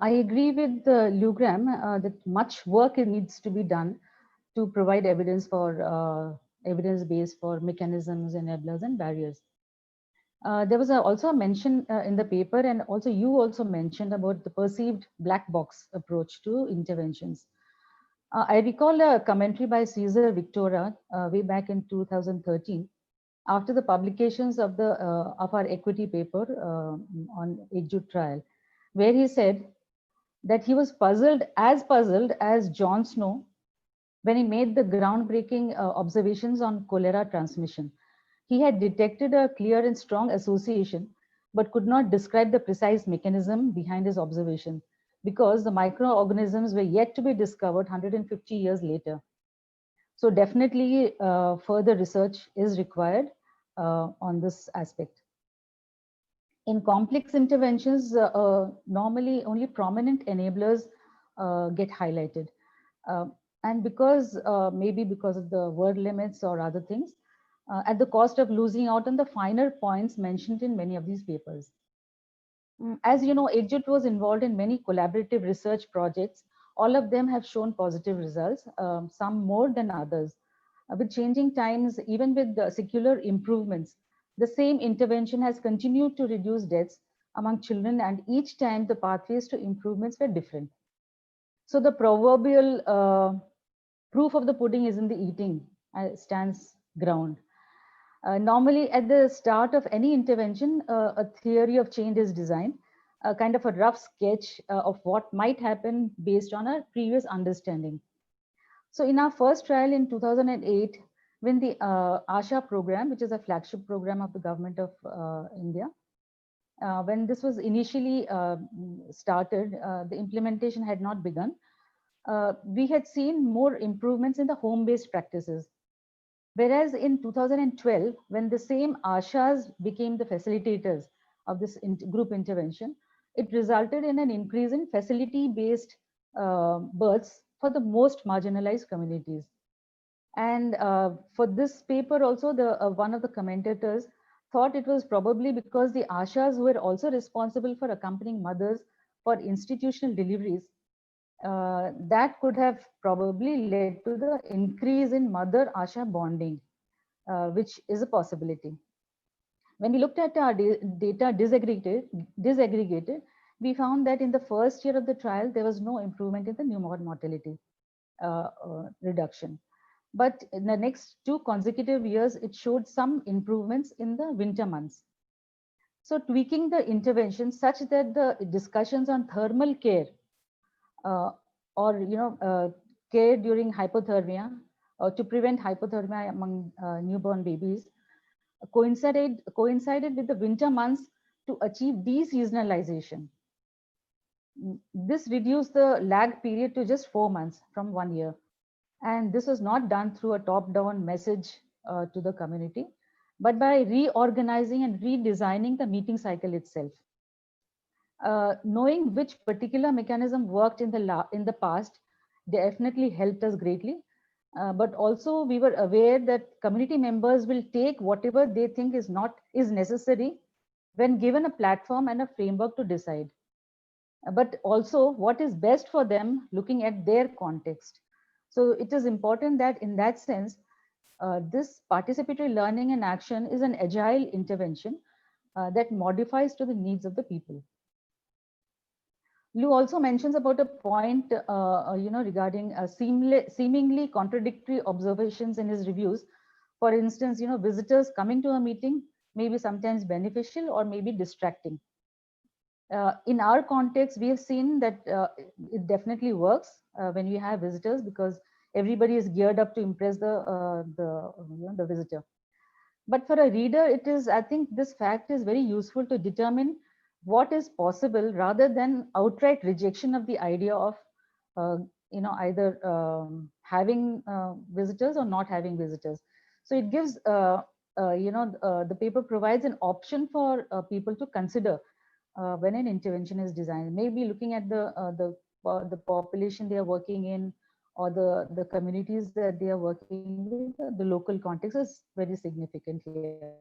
I agree with Lou Graham that much work needs to be done to provide evidence for evidence-based for mechanisms, enablers, and barriers. There was also a mention in the paper, and also you also mentioned about the perceived black box approach to interventions. I recall a commentary by Cesar Victoria way back in 2013, after the publications of our equity paper on EKJUT trial, where he said that he was puzzled as John Snow when he made the groundbreaking observations on cholera transmission. He had detected a clear and strong association, but could not describe the precise mechanism behind his observation because the microorganisms were yet to be discovered 150 years later. So definitely further research is required on this aspect. In complex interventions, normally only prominent enablers get highlighted. And because maybe because of the word limits or other things, at the cost of losing out on the finer points mentioned in many of these papers. As you know, EKJUT was involved in many collaborative research projects. All of them have shown positive results, some more than others. With changing times, even with the secular improvements, the same intervention has continued to reduce deaths among children, and each time the pathways to improvements were different. So the proverbial proof of the pudding is in the eating stands ground. Normally, at the start of any intervention, a theory of change is designed, a kind of a rough sketch of what might happen based on our previous understanding. So in our first trial in 2008, when the ASHA program, which is a flagship program of the government of India, when this was initially started, the implementation had not begun. We had seen more improvements in the home-based practices. Whereas in 2012, when the same ASHAs became the facilitators of this group intervention, it resulted in an increase in facility-based births for the most marginalized communities. And for this paper also, one of the commentators thought it was probably because the ASHAs were also responsible for accompanying mothers for institutional deliveries. That could have probably led to the increase in mother-ASHA bonding, which is a possibility. When we looked at our data disaggregated, we found that in the first year of the trial, there was no improvement in the newborn mortality reduction. But in the next 2 consecutive years, it showed some improvements in the winter months. So tweaking the intervention such that the discussions on thermal care or care during hypothermia or to prevent hypothermia among newborn babies coincided with the winter months to achieve de-seasonalization. This reduced the lag period to just 4 months from 1 year. And this was not done through a top-down message to the community, but by reorganizing and redesigning the meeting cycle itself. knowing which particular mechanism worked in the past definitely helped us greatly. But also we were aware that community members will take whatever they think is necessary when given a platform and a framework to decide, but also what is best for them looking at their context. So it is important that in that sense, this participatory learning and action is an agile intervention that modifies to the needs of the people. Lou also mentions about a point, regarding seemingly contradictory observations in his reviews. For instance, visitors coming to a meeting may be sometimes beneficial or maybe distracting. In our context, we have seen that it definitely works when we have visitors, because everybody is geared up to impress the visitor. But for a reader, I think this fact is very useful to determine what is possible rather than outright rejection of the idea of, either having visitors or not having visitors. So it gives, the paper provides an option for people to consider when an intervention is designed. Maybe looking at the population they are working in, or the communities that they are working with, the local context is very significant here.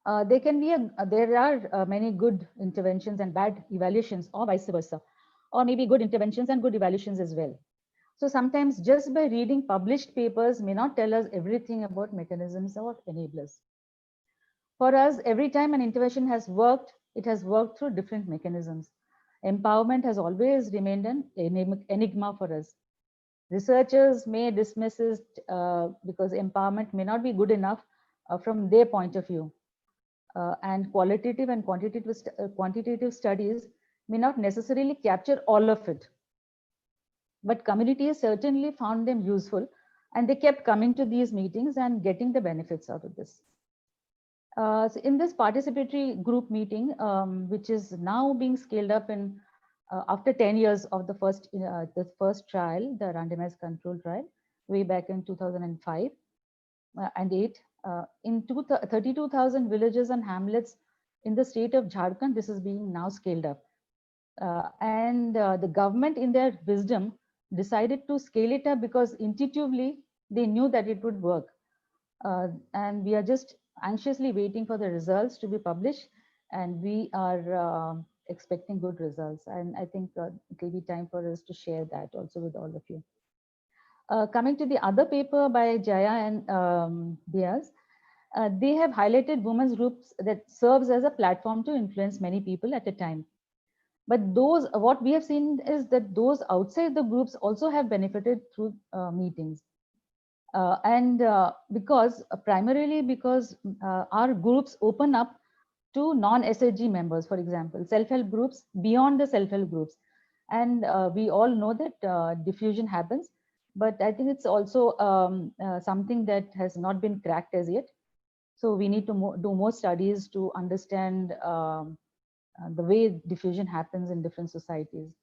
There are many good interventions and bad evaluations, or vice versa, or maybe good interventions and good evaluations as well. So sometimes just by reading published papers may not tell us everything about mechanisms or enablers. For us, every time an intervention has worked, it has worked through different mechanisms. Empowerment has always remained an enigma for us. Researchers may dismiss it because empowerment may not be good enough from their point of view. And qualitative and quantitative studies may not necessarily capture all of it. But communities certainly found them useful, and they kept coming to these meetings and getting the benefits out of this. So in this participatory group meeting, which is now being scaled up in after 10 years of the first trial, the randomized control trial, way back in 2005 and 8, in 32,000 villages and hamlets in the state of Jharkhand, this is being now scaled up. And the government, in their wisdom, decided to scale it up because intuitively they knew that it would work. And we are just anxiously waiting for the results to be published, and we are expecting good results. And I think it will be time for us to share that also with all of you. Coming to the other paper by Jaya and Diaz, they have highlighted women's groups that serves as a platform to influence many people at a time. But what we have seen is that those outside the groups also have benefited through meetings. Primarily because our groups open up to non-SHG members, for example, self-help groups beyond the self-help groups. And we all know that diffusion happens, but I think it's also something that has not been cracked as yet. So we need to do more studies to understand the way diffusion happens in different societies.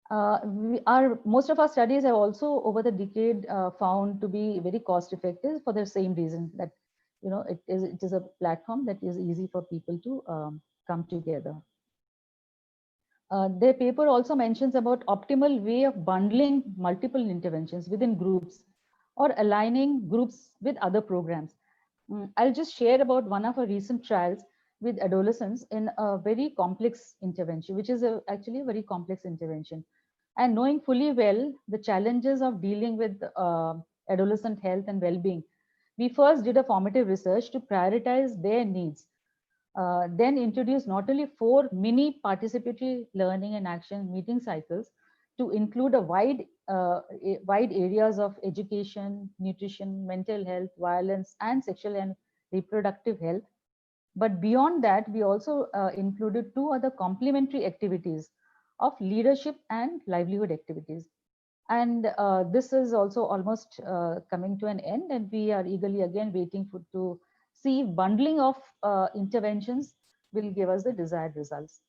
Most of our studies have also over the decade found to be very cost effective for the same reason that it is a platform that is easy for people to come together. Their paper also mentions about optimal way of bundling multiple interventions within groups or aligning groups with other programs. I'll just share about one of our recent trials with adolescents in a very complex intervention, which is actually a very complex intervention. And knowing fully well the challenges of dealing with adolescent health and well-being, we first did a formative research to prioritize their needs. Then introduced not only 4 mini participatory learning and action meeting cycles to include a wide areas of education, nutrition, mental health, violence, and sexual and reproductive health. But beyond that, we also included 2 other complementary activities of leadership and livelihood activities. And this is also almost coming to an end, and we are eagerly again waiting to see if bundling of interventions will give us the desired results.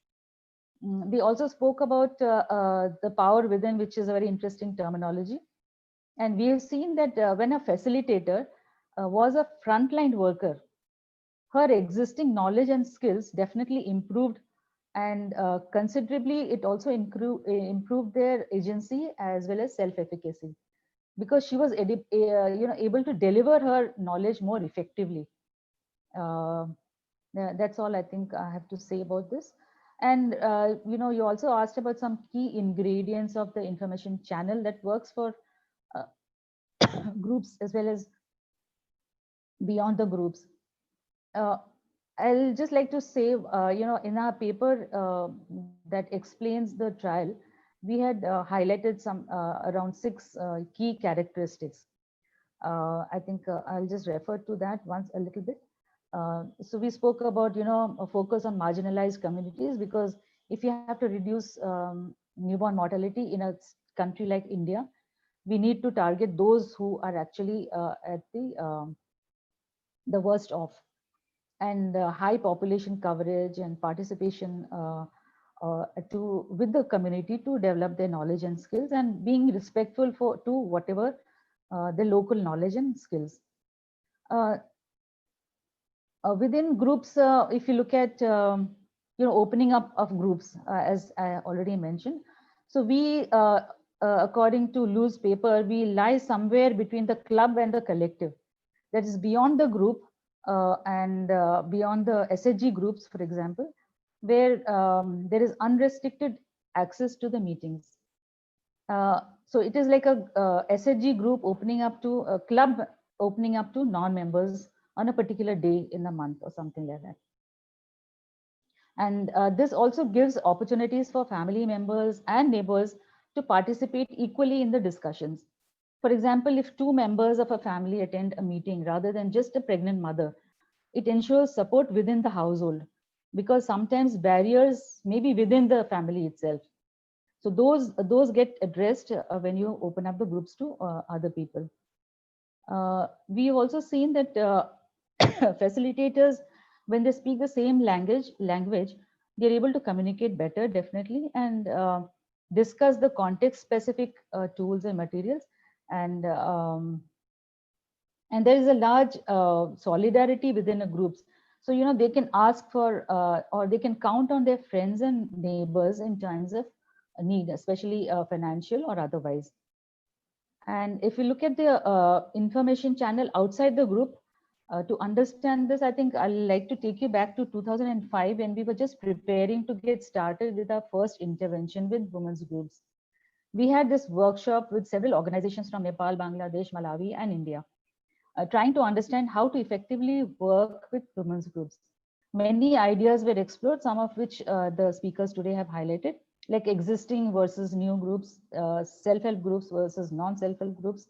We also spoke about the power within, which is a very interesting terminology. And we have seen that when a facilitator was a frontline worker her existing knowledge and skills definitely improved, and considerably it also improved their agency as well as self-efficacy, because she was able to deliver her knowledge more effectively. That's all I think I have to say about this. And you also asked about some key ingredients of the information channel that works for groups as well as beyond the groups. I'll just like to say, in our paper that explains the trial, we had highlighted some around 6 key characteristics. I think I'll just refer to that once a little bit. So we spoke about, a focus on marginalized communities, because if you have to reduce newborn mortality in a country like India, we need to target those who are actually at the worst off. And high population coverage and participation with the community to develop their knowledge and skills, and being respectful to whatever the local knowledge and skills. Within groups, if you look at opening up of groups, as I already mentioned, so we according to Lu's paper, we lie somewhere between the club and the collective, that is beyond the group and beyond the SHG groups, for example, where there is unrestricted access to the meetings. So it is like a SHG group opening up to a club, opening up to non-members on a particular day in the month or something like that. And this also gives opportunities for family members and neighbors to participate equally in the discussions. For example, if 2 members of a family attend a meeting rather than just a pregnant mother, it ensures support within the household, because sometimes barriers may be within the family itself. So those get addressed when you open up the groups to other people. We've also seen that facilitators, when they speak the same language, they're able to communicate better, definitely, and discuss the context-specific tools and materials. And there is a large solidarity within the groups. So, they can ask for, or they can count on their friends and neighbors in times of need, especially financial or otherwise. And if you look at the information channel outside the group, to understand this, I think I'd like to take you back to 2005, when we were just preparing to get started with our first intervention with women's groups. We had this workshop with several organizations from Nepal, Bangladesh, Malawi, and India, trying to understand how to effectively work with women's groups. Many ideas were explored, some of which the speakers today have highlighted, like existing versus new groups, self-help groups versus non-self-help groups,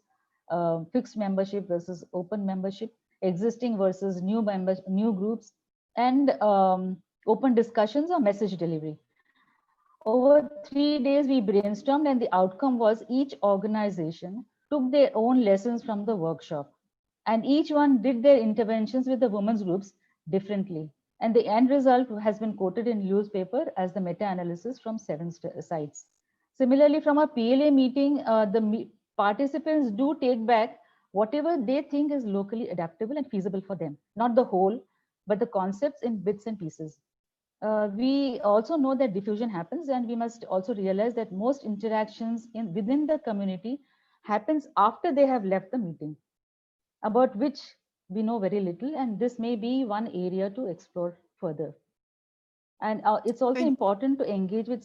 fixed membership versus open membership, existing versus new groups, and open discussions or message delivery. Over 3 days, we brainstormed, and the outcome was each organization took their own lessons from the workshop, and each one did their interventions with the women's groups differently. And the end result has been quoted in Lu's paper as the meta-analysis from 7 sites. Similarly, from a PLA meeting, the participants do take back whatever they think is locally adaptable and feasible for them, not the whole, but the concepts in bits and pieces. We also know that diffusion happens, and we must also realize that most interactions within the community happens after they have left the meeting, about which we know very little, and this may be one area to explore further. And it's also important to engage with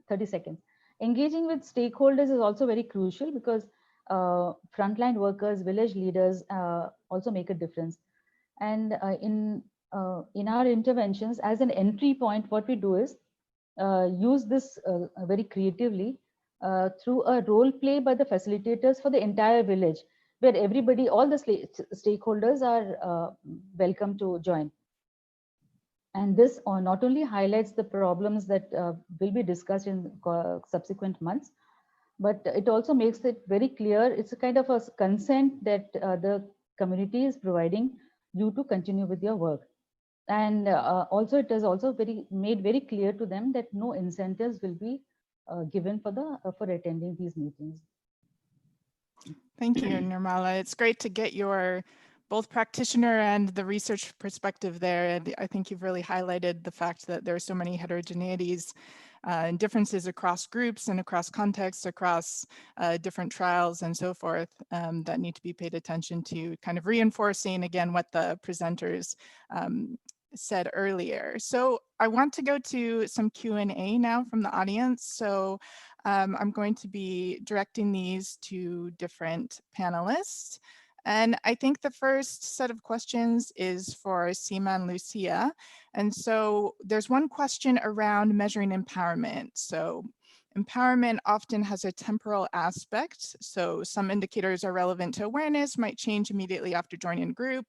30 seconds. Engaging with stakeholders is also very crucial, because frontline workers, village leaders also make a difference. And in our interventions, as an entry point, what we do is use this very creatively through a role play by the facilitators for the entire village, where everybody, all the stakeholders are welcome to join. And this not only highlights the problems that will be discussed in subsequent months, but it also makes it very clear. It's a kind of a consent that the community is providing you to continue with your work. And also it is also made very clear to them that no incentives will be given for attending these meetings. Thank you, Nirmala. It's great to get your both practitioner and the research perspective there. And I think you've really highlighted the fact that there are so many heterogeneities and differences across groups and across contexts, across different trials and so forth that need to be paid attention to, kind of reinforcing again what the presenters said earlier. So I want to go to some Q&A now from the audience. So I'm going to be directing these to different panelists. And I think the first set of questions is for Seema and Lucia. And so there's one question around measuring empowerment. So empowerment often has a temporal aspect. So some indicators are relevant to awareness, might change immediately after joining a group.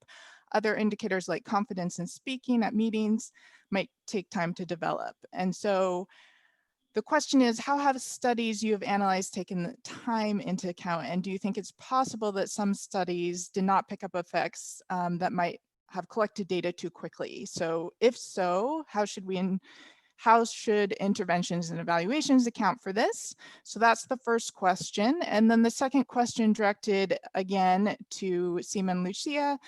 Other indicators like confidence in speaking at meetings might take time to develop. And so the question is, how have studies you have analyzed taken the time into account? And do you think it's possible that some studies did not pick up effects that might have collected data too quickly? So if so, how should interventions and evaluations account for this? So that's the first question. And then the second question, directed again to Seema and Lucia,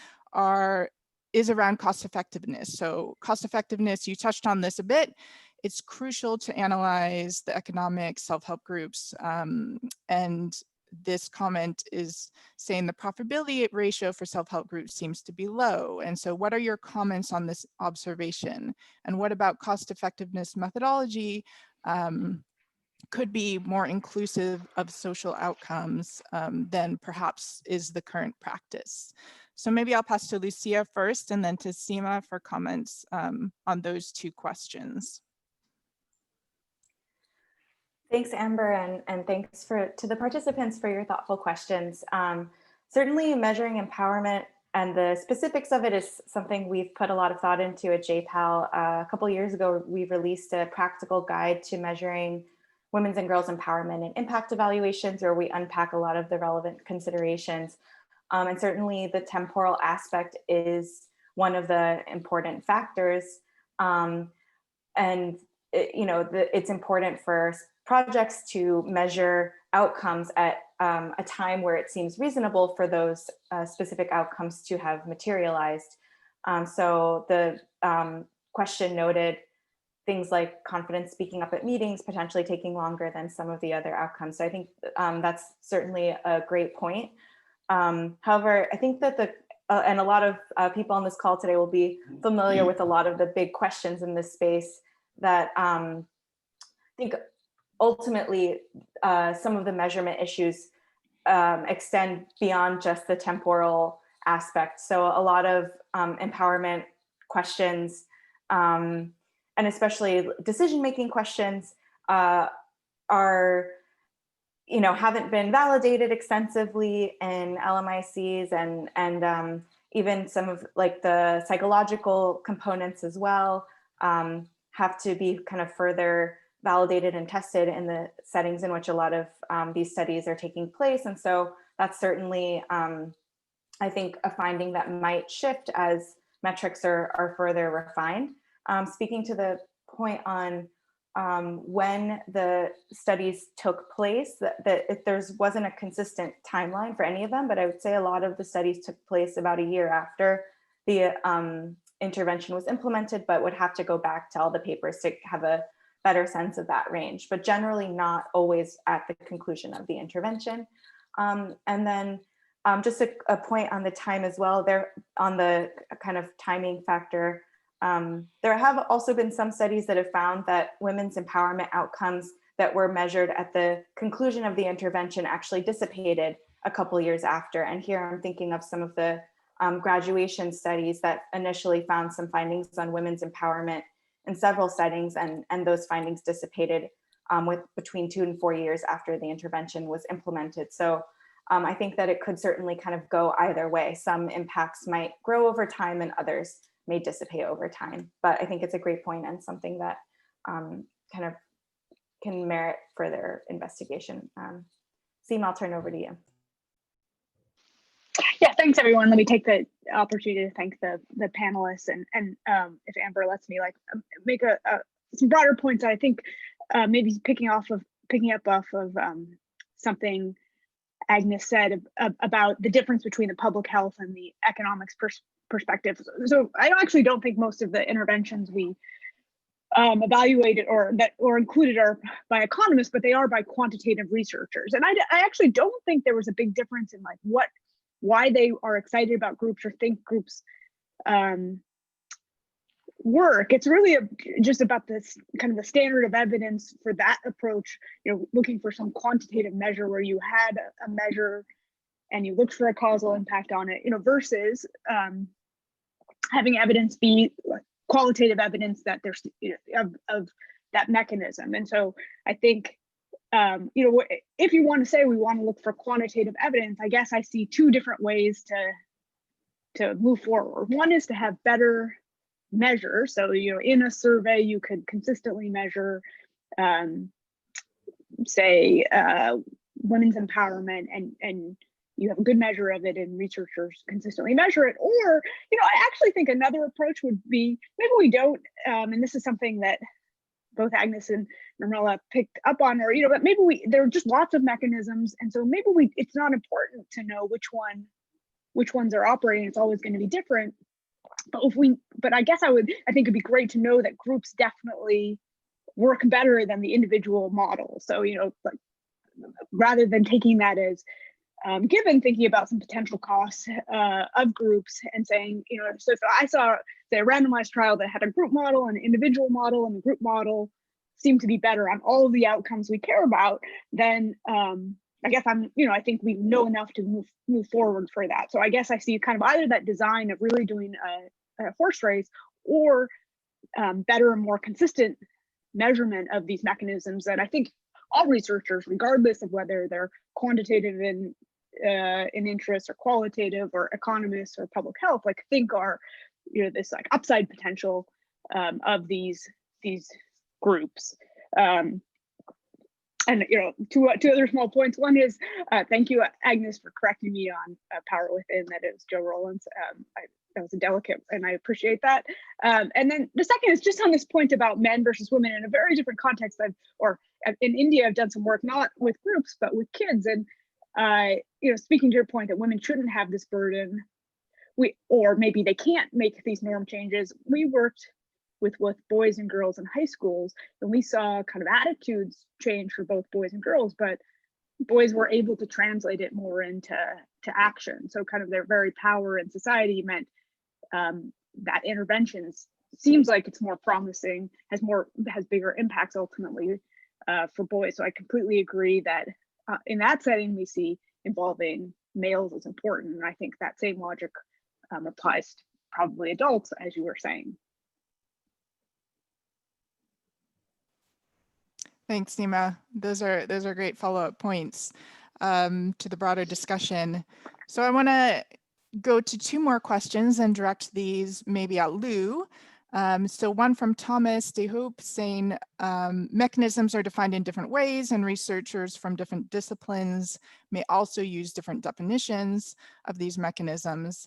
is around cost effectiveness. So cost effectiveness, you touched on this a bit. It's crucial to analyze the economic self-help groups. And this comment is saying the profitability ratio for self-help groups seems to be low. And so what are your comments on this observation? And what about cost effectiveness methodology could be more inclusive of social outcomes than perhaps is the current practice? So maybe I'll pass to Lucia first and then to Seema for comments on those two questions. Thanks, Amber, and thanks to the participants for your thoughtful questions. Certainly measuring empowerment and the specifics of it is something we've put a lot of thought into at JPAL. A couple of years ago, we released a practical guide to measuring women's and girls' empowerment and impact evaluations, where we unpack a lot of the relevant considerations. And certainly the temporal aspect is one of the important factors. It's important for projects to measure outcomes at a time where it seems reasonable for those specific outcomes to have materialized. So the question noted things like confidence speaking up at meetings potentially taking longer than some of the other outcomes. So I think that's certainly a great point. However, I think that and a lot of people on this call today will be familiar with a lot of the big questions in this space that I think ultimately some of the measurement issues extend beyond just the temporal aspect. So a lot of empowerment questions and especially decision-making questions haven't been validated extensively in LMICs and even some of like the psychological components as well have to be kind of further validated and tested in the settings in which a lot of these studies are taking place. And so that's certainly, I think, a finding that might shift as metrics are further refined. Speaking to the point on when the studies took place, that there wasn't a consistent timeline for any of them, but I would say a lot of the studies took place about a year after the intervention was implemented, but would have to go back to all the papers to have a better sense of that range, but generally not always at the conclusion of the intervention. And then just a point on the time as well, there on the kind of timing factor. There have also been some studies that have found that women's empowerment outcomes that were measured at the conclusion of the intervention actually dissipated a couple of years after. And here I'm thinking of some of the graduation studies that initially found some findings on women's empowerment in several settings, and those findings dissipated with between 2 and 4 years after the intervention was implemented. So I think that it could certainly kind of go either way. Some impacts might grow over time and others may dissipate over time. But I think it's a great point and something that kind of can merit further investigation. Seema, I'll turn over to you. Yeah, thanks everyone. Let me take the opportunity to thank the panelists and if Amber lets me make some broader points. I think maybe picking up off of something Agnes said about the difference between the public health and the economics perspective. So I actually don't think most of the interventions we evaluated or included are by economists, but they are by quantitative researchers. And I actually don't think there was a big difference in like why they are excited about groups or think groups work. It's really just about this kind of the standard of evidence for that approach, you know, looking for some quantitative measure where you had a measure and you looked for a causal impact on it, you know, versus having evidence be qualitative evidence that there's, you know, of that mechanism. And so I think, you know, if you want to say we want to look for quantitative evidence, I guess I see two different ways to move forward. One is to have better measures. So, you know, in a survey, you could consistently measure, say, women's empowerment, and you have a good measure of it, and researchers consistently measure it. Or, you know, I actually think another approach would be, maybe we don't, and this is something that both Agnes and Nirmala picked up on, or, you know, but maybe there are just lots of mechanisms, and so maybe it's not important to know which ones are operating. It's always going to be different. But I guess I think it'd be great to know that groups definitely work better than the individual model. So, you know, like, rather than taking that as given, thinking about some potential costs of groups and saying, you know, so if I saw, say, a randomized trial that had a group model and an individual model, and the group model seemed to be better on all of the outcomes we care about, then I guess I think we know enough to move forward for that. So I guess I see kind of either that design of really doing a horse race, or better and more consistent measurement of these mechanisms that I think all researchers, regardless of whether they're quantitative in interest or qualitative or economists or public health, like think are, you know, this like upside potential of these groups. And, you know, two other small points. One is, thank you, Agnes, for correcting me on Power Within, that it was Joe Rowland's. That was a delicate, and I appreciate that. And then the second is just on this point about men versus women in a very different context. In India, I've done some work, not with groups, but with kids. And, you know, speaking to your point that women shouldn't have this burden, or maybe they can't make these norm changes. We worked with boys and girls in high schools, and we saw kind of attitudes change for both boys and girls, but boys were able to translate it more into action. So kind of their very power in society meant that interventions seems like it's more promising, has bigger impacts ultimately for boys. So I completely agree that in that setting we see involving males is important, and I think that same logic applies to probably adults, as you were saying. Thanks, Seema. Those are great follow-up points to the broader discussion. So I want to go to two more questions and direct these maybe at Lou. So one from Thomas DeHoop saying mechanisms are defined in different ways, and researchers from different disciplines may also use different definitions of these mechanisms.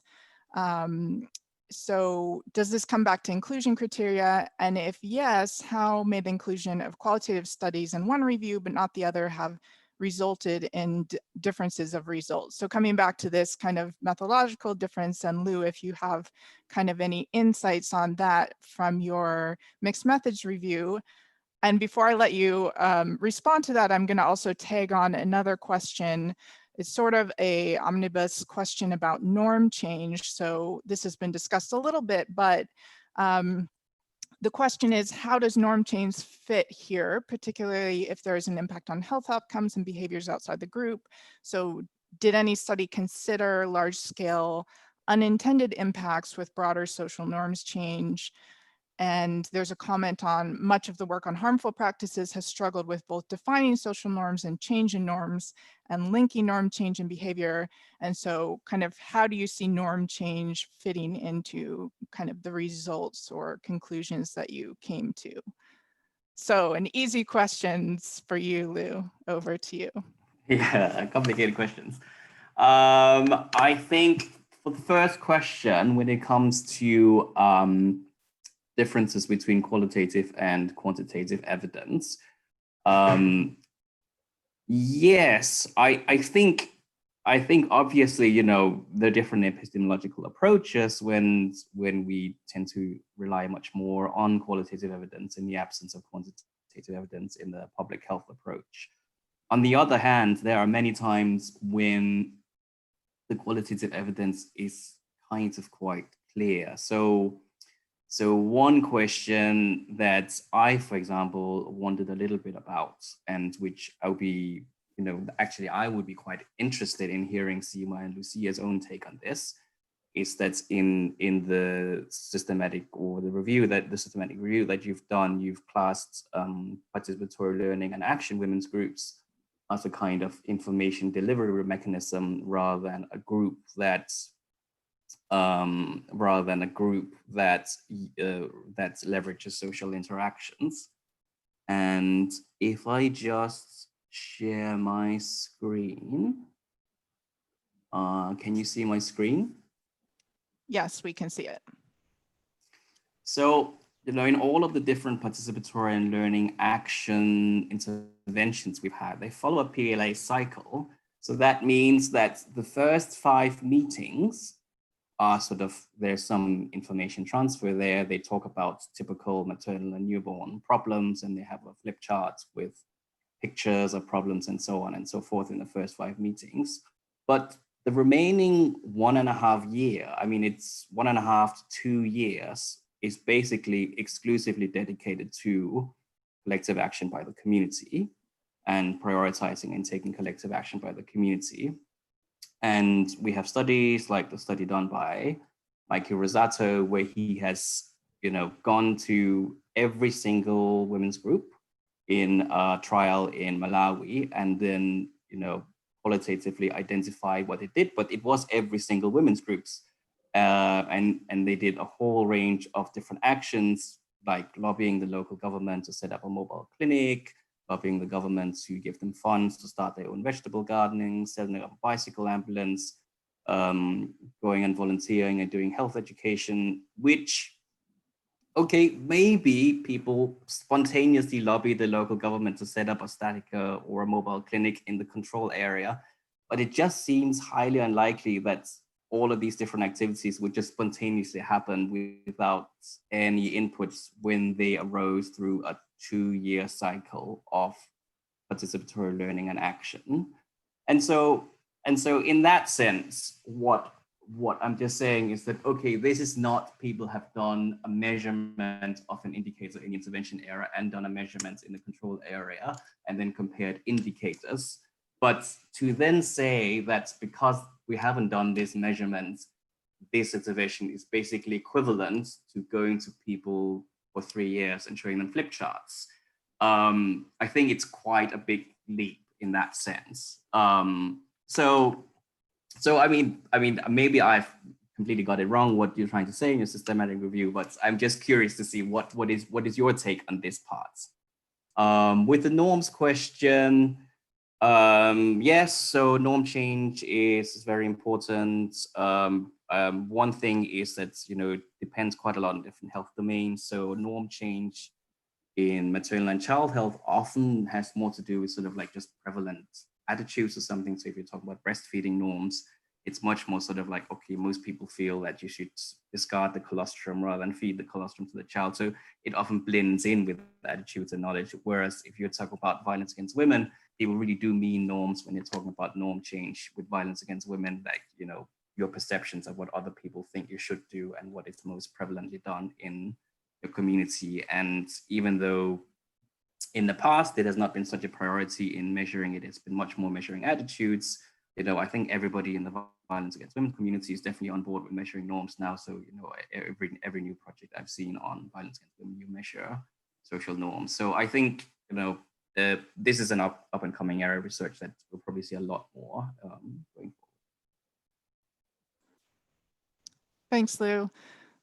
So does this come back to inclusion criteria? And if yes, how may the inclusion of qualitative studies in one review but not the other have resulted in differences of results? So coming back to this kind of methodological difference, and Lou, if you have kind of any insights on that from your mixed methods review. And before I let you respond to that, I'm going to also tag on another question. It's sort of a omnibus question about norm change. So this has been discussed a little bit, but the question is, how does norm change fit here, particularly if there is an impact on health outcomes and behaviors outside the group? So did any study consider large-scale unintended impacts with broader social norms change? And there's a comment on much of the work on harmful practices has struggled with both defining social norms and change in norms and linking norm change and behavior. And so kind of how do you see norm change fitting into kind of the results or conclusions that you came to? So an easy questions for you, Lou, over to you. Yeah, complicated questions. I think for the first question, when it comes to differences between qualitative and quantitative evidence. Yes, I think I think obviously, you know, there are different epistemological approaches when we tend to rely much more on qualitative evidence in the absence of quantitative evidence in the public health approach. On the other hand, there are many times when the qualitative evidence is kind of quite clear. So one question that I, for example, wondered a little bit about, and which I'll be, you know, actually I would be quite interested in hearing Seema and Lucia's own take on this, is that in the systematic review that you've done, you've classed participatory learning and action women's groups as a kind of information delivery mechanism rather than a group that leverages social interactions. And if I just share my screen, can you see my screen? Yes, we can see it. So, you know, in all of the different participatory and learning action interventions we've had, they follow a PLA cycle. So that means that the first 5 meetings are sort of, there's some information transfer there. They talk about typical maternal and newborn problems, and they have a flip chart with pictures of problems and so on and so forth in the first 5 meetings. But the remaining 1.5 years, I mean, it's 1.5 to 2 years, is basically exclusively dedicated to collective action by the community and prioritizing and taking collective action by the community. And we have studies like the study done by Mikey Rosato, where he has, you know, gone to every single women's group in a trial in Malawi, and then, you know, qualitatively identify what it did, but it was every single women's groups. And they did a whole range of different actions, like lobbying the local government to set up a mobile clinic, lobbying the government to give them funds to start their own vegetable gardening, setting up a bicycle ambulance, going and volunteering and doing health education, which, okay, maybe people spontaneously lobby the local government to set up a statica or a mobile clinic in the control area, but it just seems highly unlikely that all of these different activities would just spontaneously happen without any inputs when they arose through a 2-year cycle of participatory learning and action. And so in that sense, what I'm just saying is that, okay, this is not people have done a measurement of an indicator in the intervention area and done a measurement in the control area and then compared indicators. But to then say that because we haven't done this measurement, this intervention is basically equivalent to going to people for 3 years and showing them flip charts. I think it's quite a big leap in that sense. So I mean, maybe I've completely got it wrong what you're trying to say in your systematic review, but I'm just curious to see what is your take on this part. With the norms question, yes, so norm change is very important. One thing is that, you know, it depends quite a lot on different health domains. So norm change in maternal and child health often has more to do with sort of like just prevalent attitudes or something. So if you're talking about breastfeeding norms, it's much more sort of like, okay, most people feel that you should discard the colostrum rather than feed the colostrum to the child. So it often blends in with attitudes and knowledge. Whereas if you're talking about violence against women, people really do mean norms when you're talking about norm change with violence against women, like, you know, your perceptions of what other people think you should do and what is most prevalently done in your community. And even though in the past it has not been such a priority in measuring it, it's been much more measuring attitudes. You know, I think everybody in the violence against women community is definitely on board with measuring norms now. So, you know, every new project I've seen on violence against women, you measure social norms. So I think, you know, this is an up and coming area of research that we'll probably see a lot more going forward. Thanks, Lou.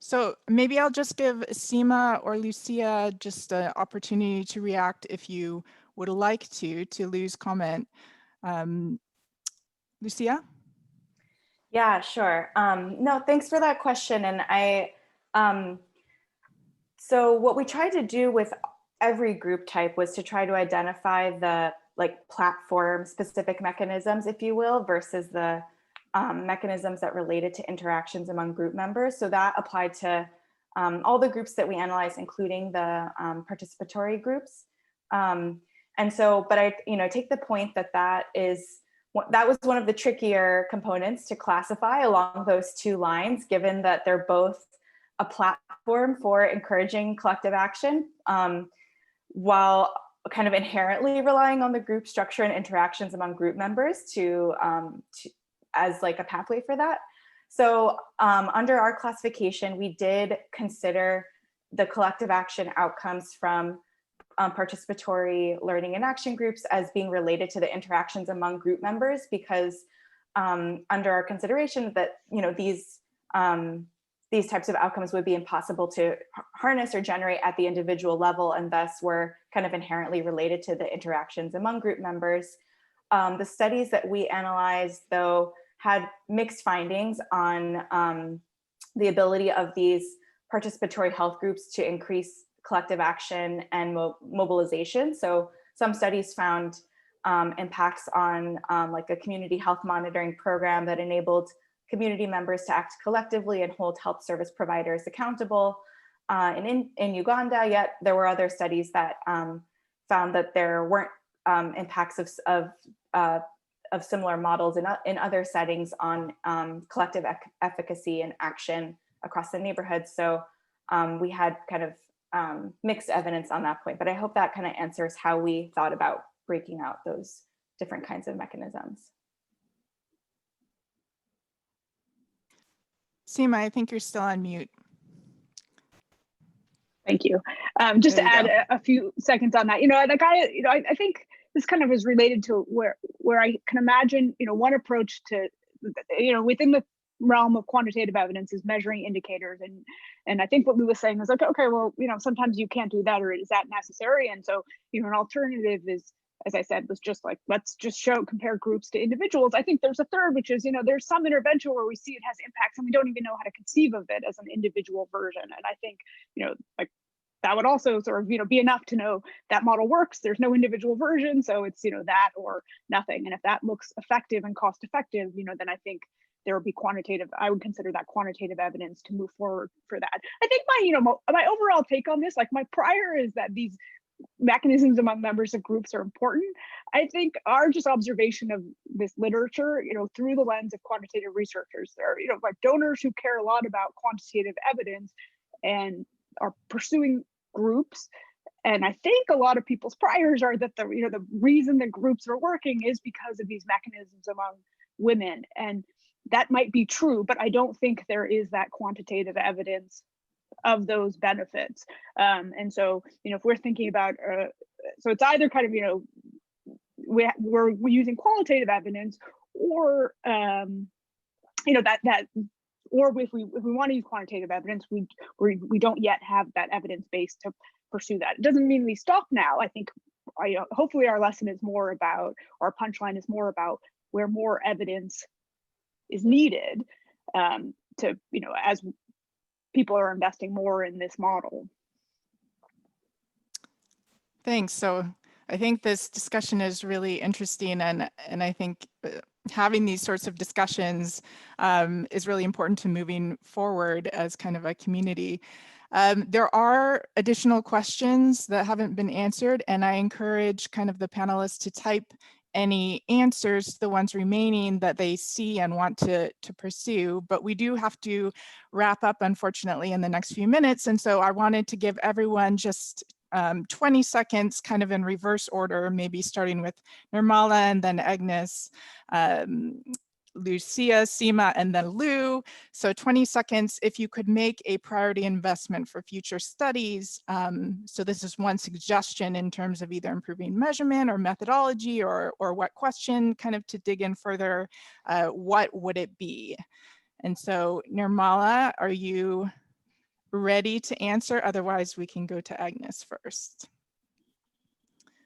So maybe I'll just give Seema or Lucia just an opportunity to react if you would like to Lou's comment. Lucia? Yeah, sure. No, thanks for that question. And so what we tried to do with every group type was to try to identify the like platform specific mechanisms, if you will, versus the mechanisms that related to interactions among group members. So that applied to all the groups that we analyzed, including the participatory groups. And so, but I, take the point that that was one of the trickier components to classify along those two lines, given that they're both a platform for encouraging collective action, while kind of inherently relying on the group structure and interactions among group members to as like a pathway for that. So under our classification, we did consider the collective action outcomes from participatory learning and action groups as being related to the interactions among group members, because under our consideration that these types of outcomes would be impossible to harness or generate at the individual level, and thus were kind of inherently related to the interactions among group members. The studies that we analyzed, though, had mixed findings on the ability of these participatory health groups to increase collective action and mobilization. So some studies found impacts on like a community health monitoring program that enabled community members to act collectively and hold health service providers accountable in Uganda. Yet there were other studies that found that there weren't impacts of similar models in other settings on collective efficacy and action across the neighborhood. So we had kind of mixed evidence on that point, but I hope that kind of answers how we thought about breaking out those different kinds of mechanisms. Seema, I think you're still on mute. Thank you. Just to add a few seconds on that, I think this kind of is related to where I can imagine, one approach to, within the realm of quantitative evidence is measuring indicators. And I think what Lou was saying is like, okay, well, sometimes you can't do that, or is that necessary? And so, an alternative is, as I said, was just like, let's just compare groups to individuals. I think there's a third, which is, there's some intervention where we see it has impacts and we don't even know how to conceive of it as an individual version. And I think, like that would also sort of, be enough to know that model works. There's no individual version. So it's, that or nothing. And if that looks effective and cost effective, then I think there would be I would consider that quantitative evidence to move forward for that. I think my overall take on this, like my prior is that these mechanisms among members of groups are important. I think our just observation of this literature, through the lens of quantitative researchers, there are, like donors who care a lot about quantitative evidence and are pursuing groups. And I think a lot of people's priors are that the reason the groups are working is because of these mechanisms among women. And that might be true, but I don't think there is that quantitative evidence of those benefits. And so, if we're thinking about, so it's either kind of, we're using qualitative evidence, or, or if we want to use quantitative evidence, we don't yet have that evidence base to pursue that. It doesn't mean we stop now. I think hopefully our lesson is more about, our punchline is more about where more evidence is needed to, as people are investing more in this model. Thanks. So I think this discussion is really interesting, and I think having these sorts of discussions is really important to moving forward as kind of a community. There are additional questions that haven't been answered, and I encourage kind of the panelists to type any answers to the ones remaining that they see and want to pursue, but we do have to wrap up, unfortunately, in the next few minutes. And so I wanted to give everyone just 20 seconds kind of in reverse order, maybe starting with Nirmala and then Agnes, Lucia, Seema, and then Lou. So 20 seconds, if you could make a priority investment for future studies. So this is one suggestion in terms of either improving measurement or methodology, or what question kind of to dig in further, what would it be? And so Nirmala, are you ready to answer? Otherwise, we can go to Agnes first.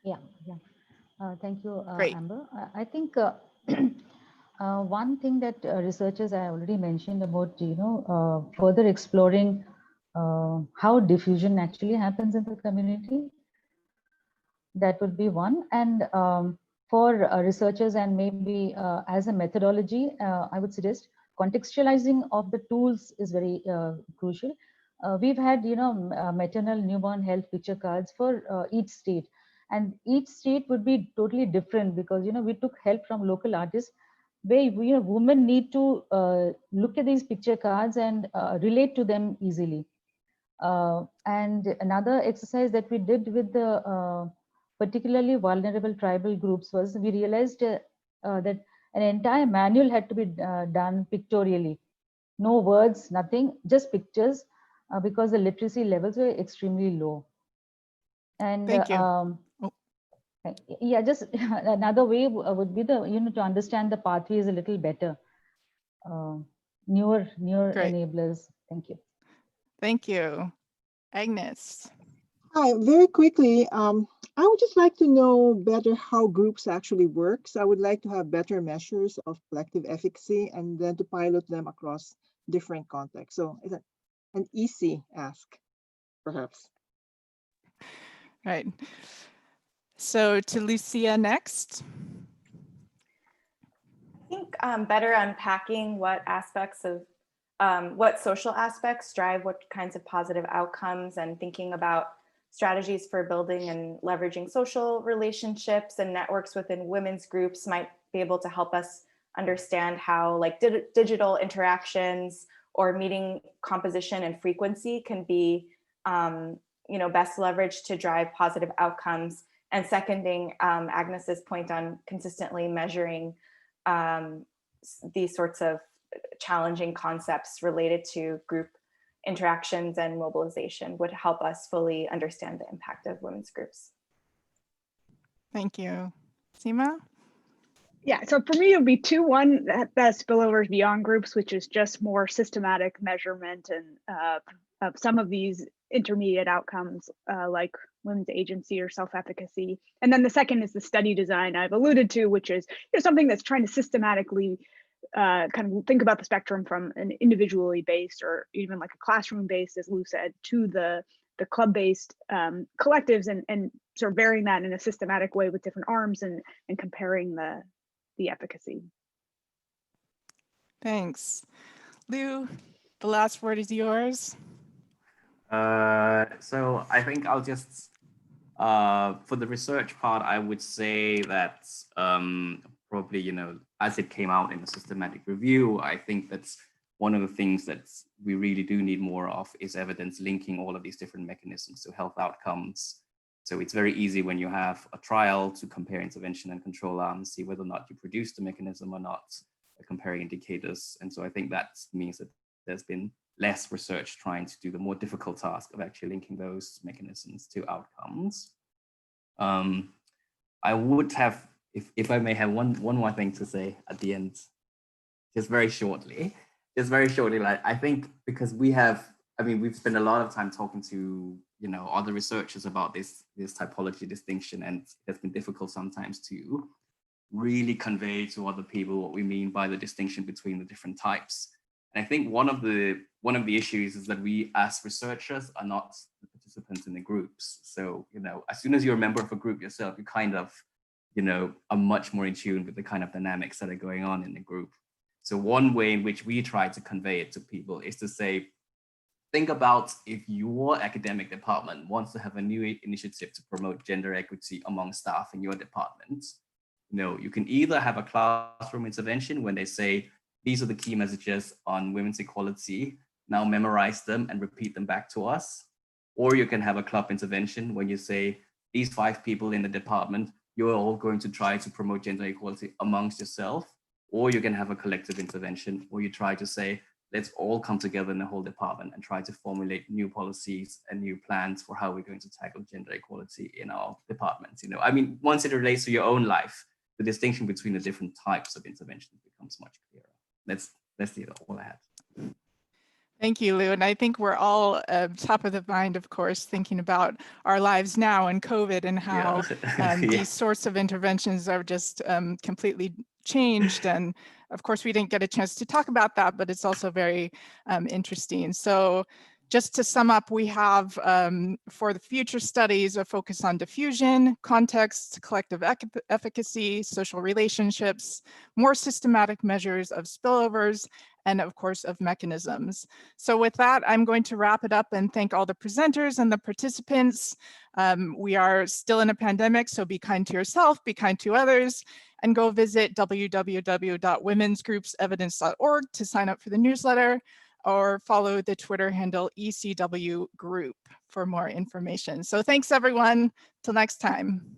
Yeah. Thank you, Great. Amber. I think one thing that researchers I already mentioned about, further exploring how diffusion actually happens in the community. That would be one. And for researchers, and maybe as a methodology, I would suggest contextualizing of the tools is very crucial. We've had, maternal newborn health picture cards for each state, and each state would be totally different because, we took help from local artists where, women need to look at these picture cards and relate to them easily. And another exercise that we did with the particularly vulnerable tribal groups was we realized that an entire manual had to be done pictorially. No words, nothing, just pictures, because the literacy levels were extremely low. And Thank you. yeah, just another way would be to understand the pathways a little better. Newer Great. enablers. Thank you. Thank you. Agnes. Hi, very quickly, I would just like to know better how groups actually work. So I would like to have better measures of collective efficacy and then to pilot them across different contexts. So it's an easy ask, perhaps. Right. So to Lucia next. I think better unpacking what aspects of what social aspects drive what kinds of positive outcomes, and thinking about strategies for building and leveraging social relationships and networks within women's groups might be able to help us understand how digital interactions or meeting composition and frequency can be best leveraged to drive positive outcomes. And seconding Agnes's point on consistently measuring these sorts of challenging concepts related to group interactions and mobilization would help us fully understand the impact of women's groups. Thank you. Seema? Yeah, so for me, it would be 2. One, that spillovers beyond groups, which is just more systematic measurement and of some of these intermediate outcomes like women's agency or self-efficacy. And then the second is the study design I've alluded to, which is something that's trying to systematically kind of think about the spectrum from an individually based or even like a classroom based, as Lou said, to the club-based collectives and sort of varying that in a systematic way with different arms and comparing the efficacy. Thanks. Lou, the last word is yours. So I think I'll just, for the research part, I would say that probably, as it came out in a systematic review, I think that's one of the things that we really do need more of is evidence linking all of these different mechanisms to health outcomes. So it's very easy when you have a trial to compare intervention and control arms, see whether or not you produce the mechanism or not, comparing indicators. And so I think that means that there's been less research trying to do the more difficult task of actually linking those mechanisms to outcomes. I would have, if I may have one more thing to say at the end, just very shortly, like I think because we've spent a lot of time talking to other researchers about this typology distinction, and it's been difficult sometimes to really convey to other people what we mean by the distinction between the different types. And I think one of the issues is that we as researchers are not the participants in the groups. So, as soon as you're a member of a group yourself, you kind of, are much more in tune with the kind of dynamics that are going on in the group. So one way in which we try to convey it to people is to say, think about if your academic department wants to have a new initiative to promote gender equity among staff in your department. You can either have a classroom intervention when they say, these are the key messages on women's equality, now memorize them and repeat them back to us. Or you can have a club intervention when you say, these 5 people in the department, you're all going to try to promote gender equality amongst yourself. Or you can have a collective intervention where you try to say, let's all come together in the whole department and try to formulate new policies and new plans for how we're going to tackle gender equality in our departments. Once it relates to your own life, the distinction between the different types of interventions becomes much clearer. That's all I had. Thank you, Lou. And I think we're all top of the mind, of course, thinking about our lives now and COVID and how these sorts of interventions are just completely changed. And of course, we didn't get a chance to talk about that, but it's also very interesting. So Just to sum up, we have for the future studies a focus on diffusion, context, collective efficacy, social relationships, more systematic measures of spillovers, and of course of mechanisms. So with that, I'm going to wrap it up and thank all the presenters and the participants. We are still in a pandemic, so be kind to yourself, be kind to others, and go visit www.womensgroupsevidence.org to sign up for the newsletter, or follow the Twitter handle ECW Group for more information. So thanks everyone, till next time.